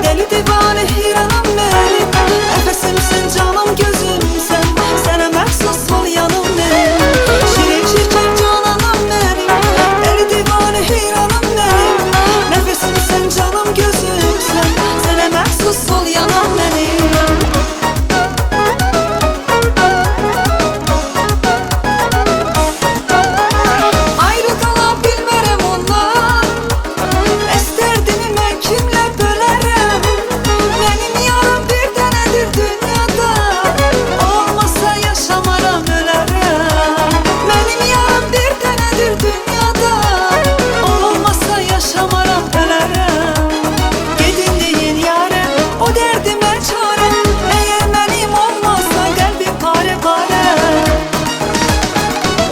deli divane heyranım benim. Nefesimsin canım gözümsen, sana məxsus ol yanım benim. Şirin şirket cananım benim, deli divane heyranım benim. Nefesimsin canım gözümsen, sana məxsus ol yanım benim. Ayrı qala bilmərəm ondan, istərdimi mən kimlə bölərəm. Mənim yaram bir dənədir dünyada, olmasa yaşamaram ölərəm. Mənim yaram bir dənədir dünyada, olmasa yaşamaram ölərəm. Gedin deyin yarəm, o dərdimə çarəm, əgər mənim olmazsa qəlbim pare pare.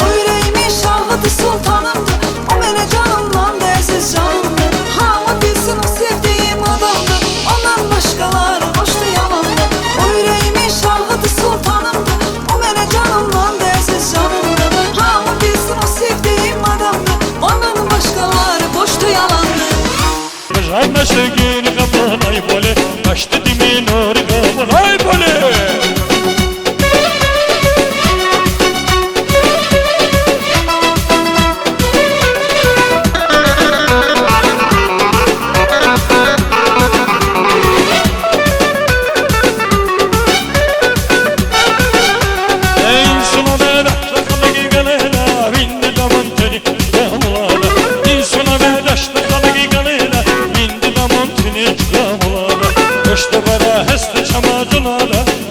O yüreğimin şahıdı sultanımdır, o mənə canımdan dərsiz canımdır. Hamı bilsin o sevdiğim adamdır, ondan başqaları boşdu yalandır. O yüreğimin şahıdı sultanımdır, o mənə canımdan dərsiz canımdır. Hamı bilsin o sevdiğim adamdır, ondan başqaları boşdu yalandır. Жанна шегин капанай боле, кашты димен ор капанай боле.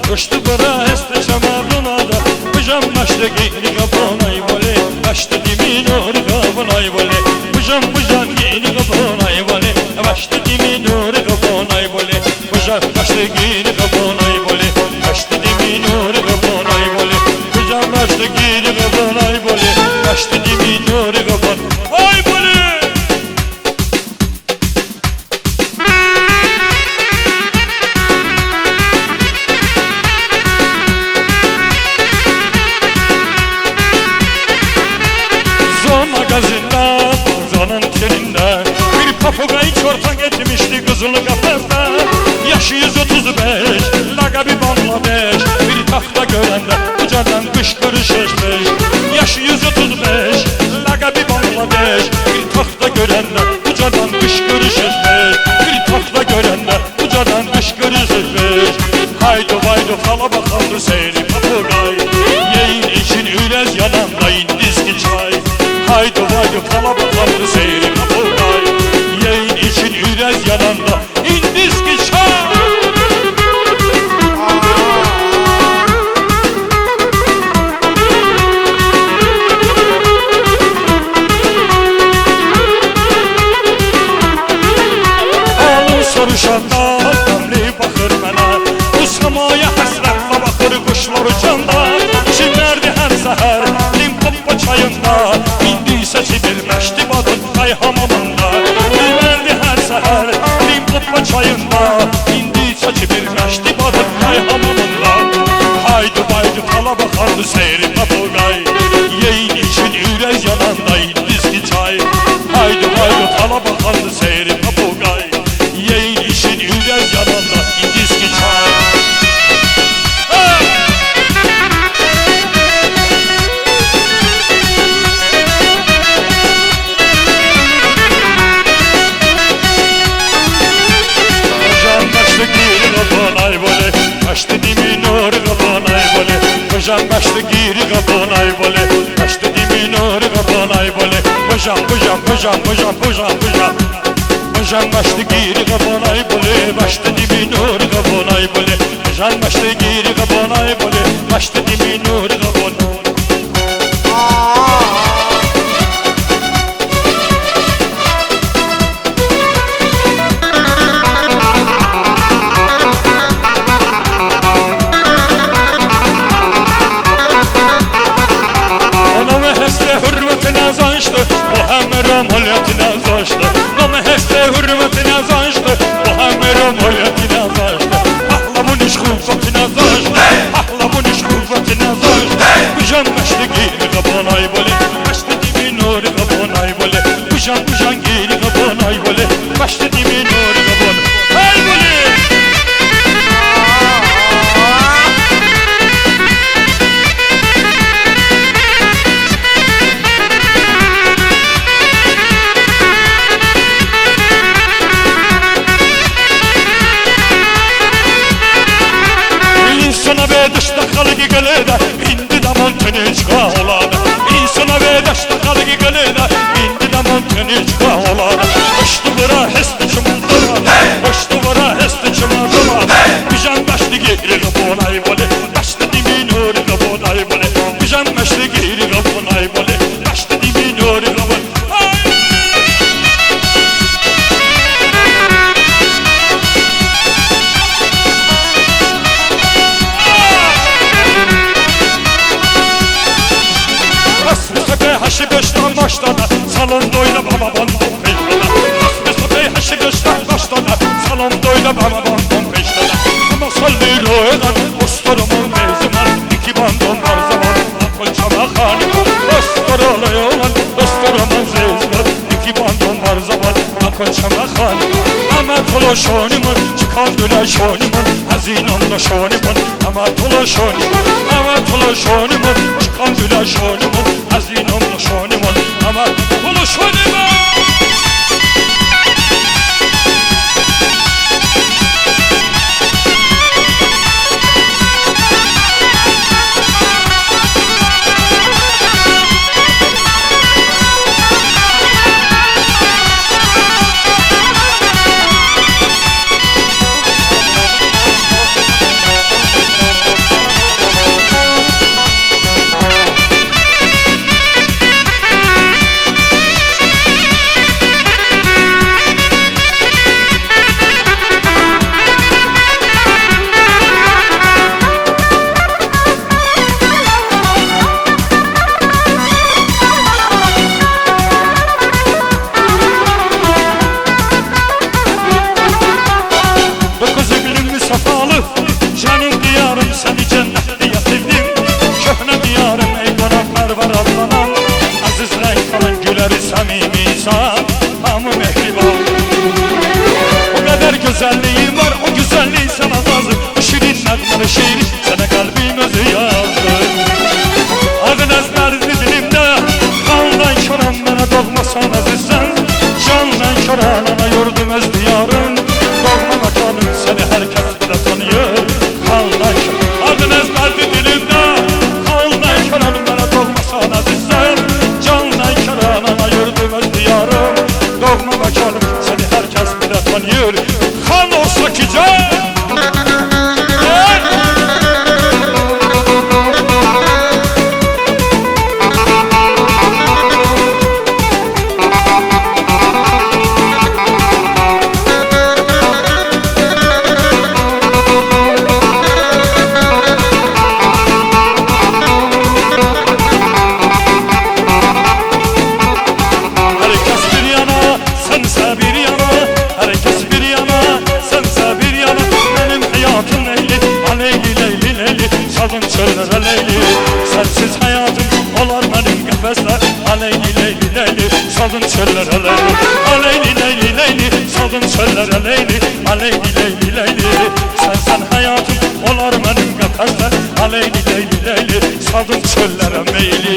Koştu bara heste çamarlunada, bıcam başta giyini kapanay vole, başta dimin or kapanay vole, bıcam giyini kapanay vole, başta dimin or kapanay vole, bıcam başta giyini kapanay vole, başta dimin or kapanay vole, bıcam başta giyini kapanay vole, başta dimin or kapanay vole. Zonun teninde bir papagay çortan etmişti kızılı kafeste. Yaşı 135, lagabi Bangladeş, bir tahta görende ucadan kışkırış eşmiş. Yaşı 135, lagabi Bangladeş, bir tahta görende ucadan kışkırış eşmiş. Bir tahta görende ucadan kışkırış eşmiş. Haydi vaydi fala bakaldı seyri papagay, yeğin için ülez yananda indizki çay. Haydi vaydi fala bakaldı seyri papagay, yeğin için ülez yananda indizki çay. Soruşanda ömrü bakır mənə, bu samaya həsrətlə baxır quşlar uçanda. Çimlərdi hər səhər Limpopo çayında, indi isə çibilməşdi badın qay hamamında. Çimlərdi hər səhər Limpopo çayında, indi isə çibilməşdi badın qay hamamında. Haydi baydı fala baxardı seyri papagay, yeğin için ürək yananda indizki çay. Haydi baydı fala baxardı seyri papagay, yeğin için ürez yananda indizki çay. Hocam başlı giri kapanay vole, başlı dimin or kapanay vole, hocam başlı giri kapanay vole, başlı dimin or kapanay vole, hocam. Jan başlı giri kapanay bole, başlı dibi nur kapanay bole. Jan başlı giri kapanay bole, başlı dibi nur kapanay. Ona meheste hürmetine zanştı, o hem ramoliyetine zanştı. Ona meheste hürmetine zanştı, o hem ramoliyetine zanştı. Ahla bu niş kuvvetine zanştı, ahla bu niş kuvvetine zanştı. gölede indi de Montenegro olada İnsana ve daşta kalgi gölede indi de Montenegro olada Hoştu bura hesti çımıldıma Hoştu bura hesti çımıldıma Bijan daşlı geri kapınay bole Daşlı dimin hori kapınay bole Bijan daşlı geri kapınay bole Daşlı dimin hori kapınay Haşı göçten başladı salonda oyna baba bandon peştada Asbesopey haşı göçten başladı salonda oyna baba bandon peştada Ama sallir o eden usturumun mevziman İki bandon var zaman akıl çamakani Usturulu olan usturumun mevziman İki bandon var zaman akıl çamakani Ama tolaşonimun çıkan güleşonimun Hazinemde şonimun ama tolaşonimun Ama tolaşonimun çıkan güleşonimun Hazinemde şonimun ama tolaşonimun Canım diyarım seni cennette yatirdim Köhne diyarım ey konaklar var Allah'ım Aziz renk falan güleri samimi insan Hamı mehriban O kadar güzelliğin var o güzelliği sana lazım Şirin nadları şiiri sana kalbim özü yazdı Adın ezberdi dilimde Kandan köran bana doğmasan azizsen Candan köranana yurdum öz diyarım Doğma makanım seni herkes bile tanıyor Adın ezberdi dilimde Kaldan köranım bana doğmasan azizsen Candan köranana yurdum öz diyarım Doğma makanım seni herkes bile tanıyor Kan olsa ki can Sensiz hayatım olar benim kafesler Aleyli leyli leyli salın çöllere leyli Aleyli leyli leyli salın çöllere leyli Aleyli leyli leyli Sensen hayatım olar benim kafesler Aleyli leyli leyli salın çöllere meyli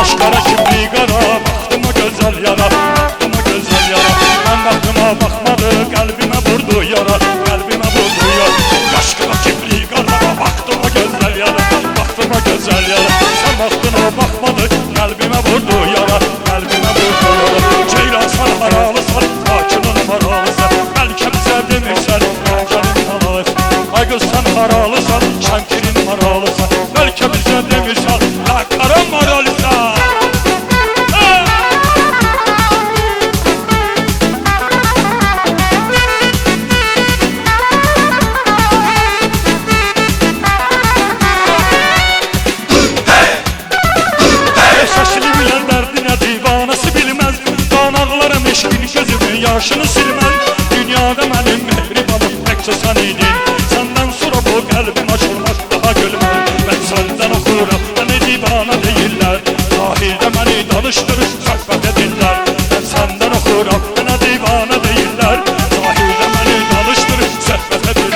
Aşkara kimliği kara Baktıma güzel yara Baktıma güzel yara Ben baktıma bakmadı Kalbime vurdu yara Kalbime vurdu yara Aşkara kimliği kara Baktıma güzel yara Baktıma güzel yara Sen baktına bakmadı Kalbime vurdu yara Kalbime vurdu yara Ceylan sen haralısan Hakimin haralısan Belki bize demişsen Hakimin haralısan Ay kız sen haralısan Şemkirin haralısan Belki bize demişsen La karam haralısan Yaşını silmez dünyada benim mehribanım Tekçe sen idin Senden sonra bu kalbim açılmaz daha gülmez Ben senden okurum beni divana değiller Sahilde beni danıştırır sohbet edirler Ben senden okurum beni divana değiller Sahilde beni danıştırır sohbet edirler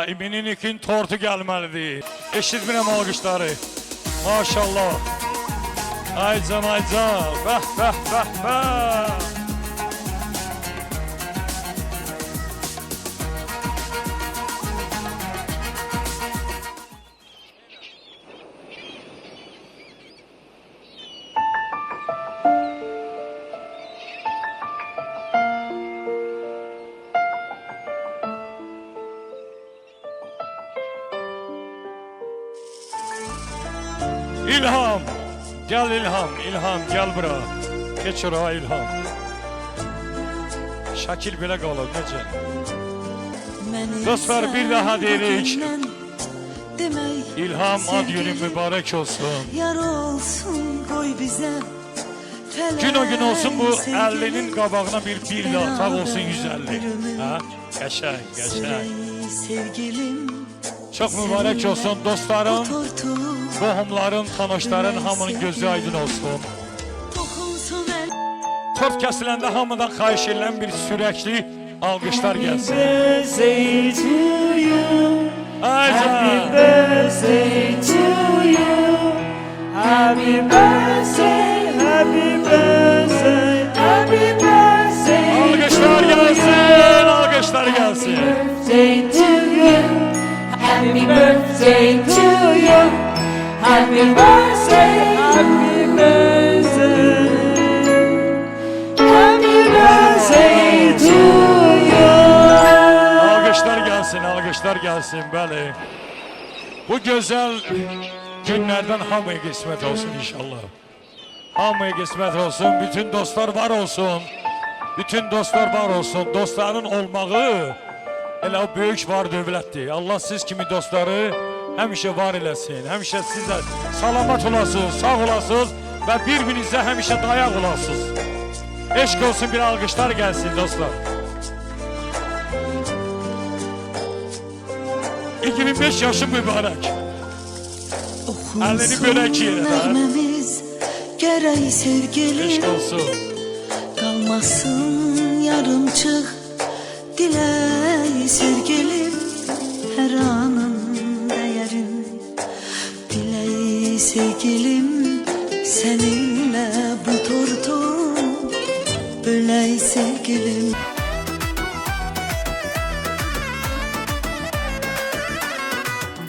İmininikin tortu gəlməlidir. Eşitmirəm alqışları. Maşallah. Aycan, aycan. Bəh, bəh, bəh, bəh. İlham, gel İlham, İlham gel bura. Geç oraya İlham. Şakil belə qalıb, necə? Dostlar, bir daha deyirik. İlham ad günün mübarək olsun. Yar olsun koy bize. Gün o gün olsun bu 50'nin qabağına bir də ataq olsun 150. Ha? Qəşəng, qəşəng. Sevgilim Çox mübarək olsun dostlarım. tortu Qohumların, tanışların hamının gözü aydın olsun. dokunsun el. Tort kəsiləndə hamıdan xahiş edilən bir sürəkli alqışlar gəlsin. Birthday to you. Aycan. Birthday to you. Happy birthday, happy birthday, happy birthday. Alqışlar gəlsin, alqışlar gəlsin. Birthday to you. Happy birthday to you. Happy birthday, happy birthday. Happy birthday to you. Alqışlar gəlsin, alqışlar gəlsin, bəli. Bu gözəl günlərdən hamıya qismət olsun inşallah. Hamıya qismət olsun, bütün dostlar var olsun. Bütün dostlar var olsun. Dostların olmağı elə o böyük var dövlətdir. Allah siz kimi dostları həmişə var eləsin. Həmişə siz də salamat olasınız, sağ olasınız və bir-birinizə həmişə dayaq olasınız. Eşq olsun, bir alqışlar gəlsin dostlar. 25 yaşım mübarək. Əlini bölək yerə. Nəğməmiz gərək Eşq sevgilim olsun. kalmasın yarımçıq. Dilək sevgilim hər anın dəyərin. Dilək sevgilim seninle bu tortu bölək sevgilim.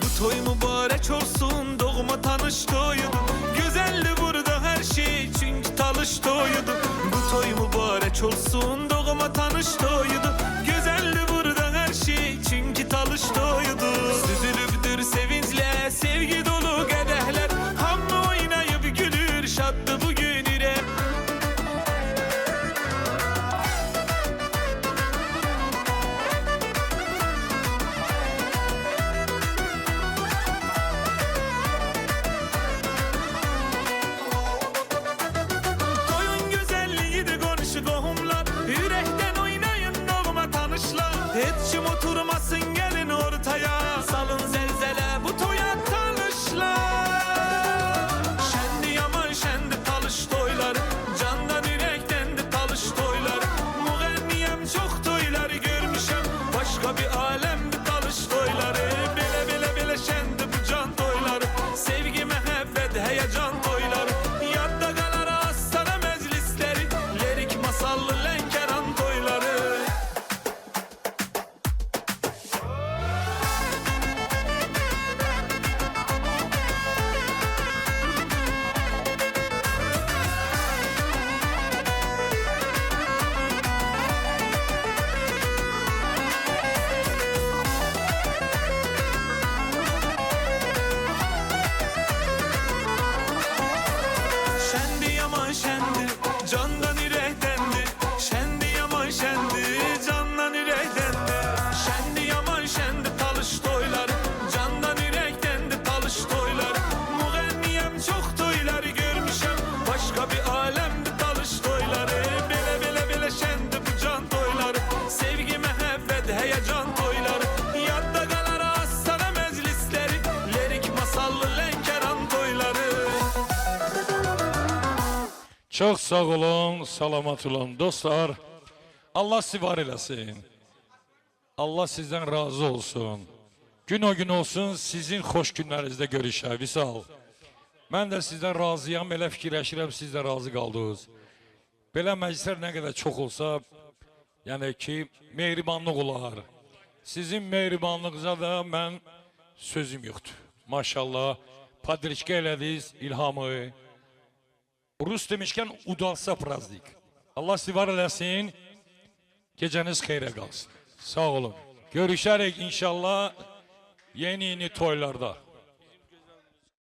Bu toy mübarek olsun, doğma tanış toyudu. Güzeldi burada her şey, çünkü talış toyudu. Bu toy mübarek olsun, doğma tanış toyudu. Güzeldi burada her şey, çünkü talış toyudu. Süzülüptür sevinçle, sevgi dolu kadehler. Hamı oynayıp gülür, şattı bugün yürek. Toyun güzelliği de konuşu kohumlar. Yürekten oynayın doğma tanışlar. Hiç kim oturmasın gelin ortaya. Salın zelzele bu toya tanışlar. Şendi yaman şendi talış toyları. Candan yürekten de talış toyları. Müğenniyem çok toyları görmüşüm. Başka bir alemde talış toyları. Bile bile bile şendi bu can toyları. Sevgi mehabbet heyecan toyları. Yadda kalar hastane meclisleri. Lirik masallı lenkeran toyları. Şendi yaman şendi, candan yürektendi. Şendi yaman şendi, candan yürektendi. Şendi yaman şendi, talış toyları. Candan yürektendi, talış toyları. Müğenniyem çok toyları görmüşüm. Başka bir alemde talış toyları. Bile bile bile şendi bu can toyları. Sevgi mehabbet heyecan toyları. Yadda kalar hastane meclisleri. Lirik masallı lenkeran toyları. Çox sağ olun, salamat olun. Dostlar, Allah sizi var eləsin. Allah sizdən razı olsun. Gün o gün olsun, sizin xoş günlərinizdə görüşək. Sağ ol. Mən də sizdən razıyam, elə fikirləşirəm, siz də razı qaldınız. Belə məclislər nə qədər çox olsa, yəni ki, mehribanlıq olar. Sizin mehribanlığınıza da mən sözüm yoxdur. Maşallah, padriçka elədiniz İlhamı. Rus demişkən udalsa praznik. Allah sizi var eləsin, gecəniz xeyrə qalsın. Sağ olun. Görüşərik inşallah yeni toylarda.